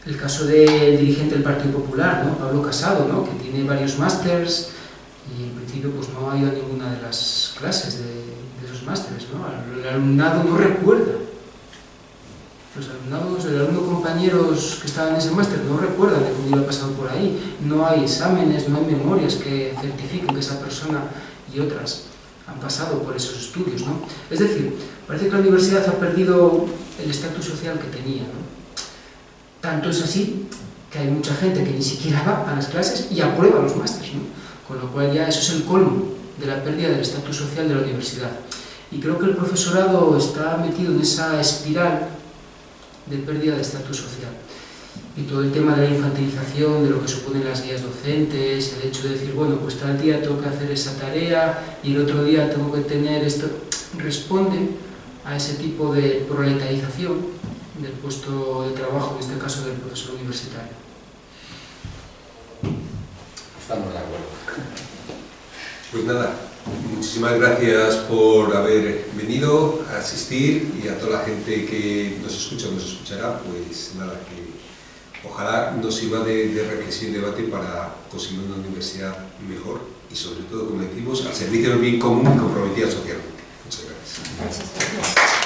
El caso del dirigente del Partido Popular, ¿no? Pablo Casado, ¿no? Que tiene varios másters y en principio pues no ha ido a ninguna de las clases de esos másteres, ¿no? El alumnado no recuerda. Los alumnados, el alumno compañeros que estaban en ese máster no recuerdan de cómo iba pasado por ahí. No hay exámenes, no hay memorias que certifiquen que esa persona y otras han pasado por esos estudios, ¿no? Es decir, parece que la universidad ha perdido el estatus social que tenía, ¿no? Tanto es así que hay mucha gente que ni siquiera va a las clases y aprueba los másteres, ¿no? Con lo cual ya eso es el colmo de la pérdida del estatus social de la universidad. Y creo que el profesorado está metido en esa espiral de pérdida de estatus social. Y todo el tema de la infantilización, de lo que suponen las guías docentes, el hecho de decir, bueno, pues tal día tengo que hacer esa tarea y el otro día tengo que tener esto, responde a ese tipo de proletarización del puesto de trabajo, en este caso del profesor universitario. Estamos de acuerdo. Pues nada, muchísimas gracias por haber venido a asistir y a toda la gente que nos escucha o nos escuchará, pues nada, que ojalá nos sirva de reflexión y debate para conseguir una universidad mejor y sobre todo, como decimos, al servicio del bien común y comprometida socialmente. Muchas gracias. Muchas gracias.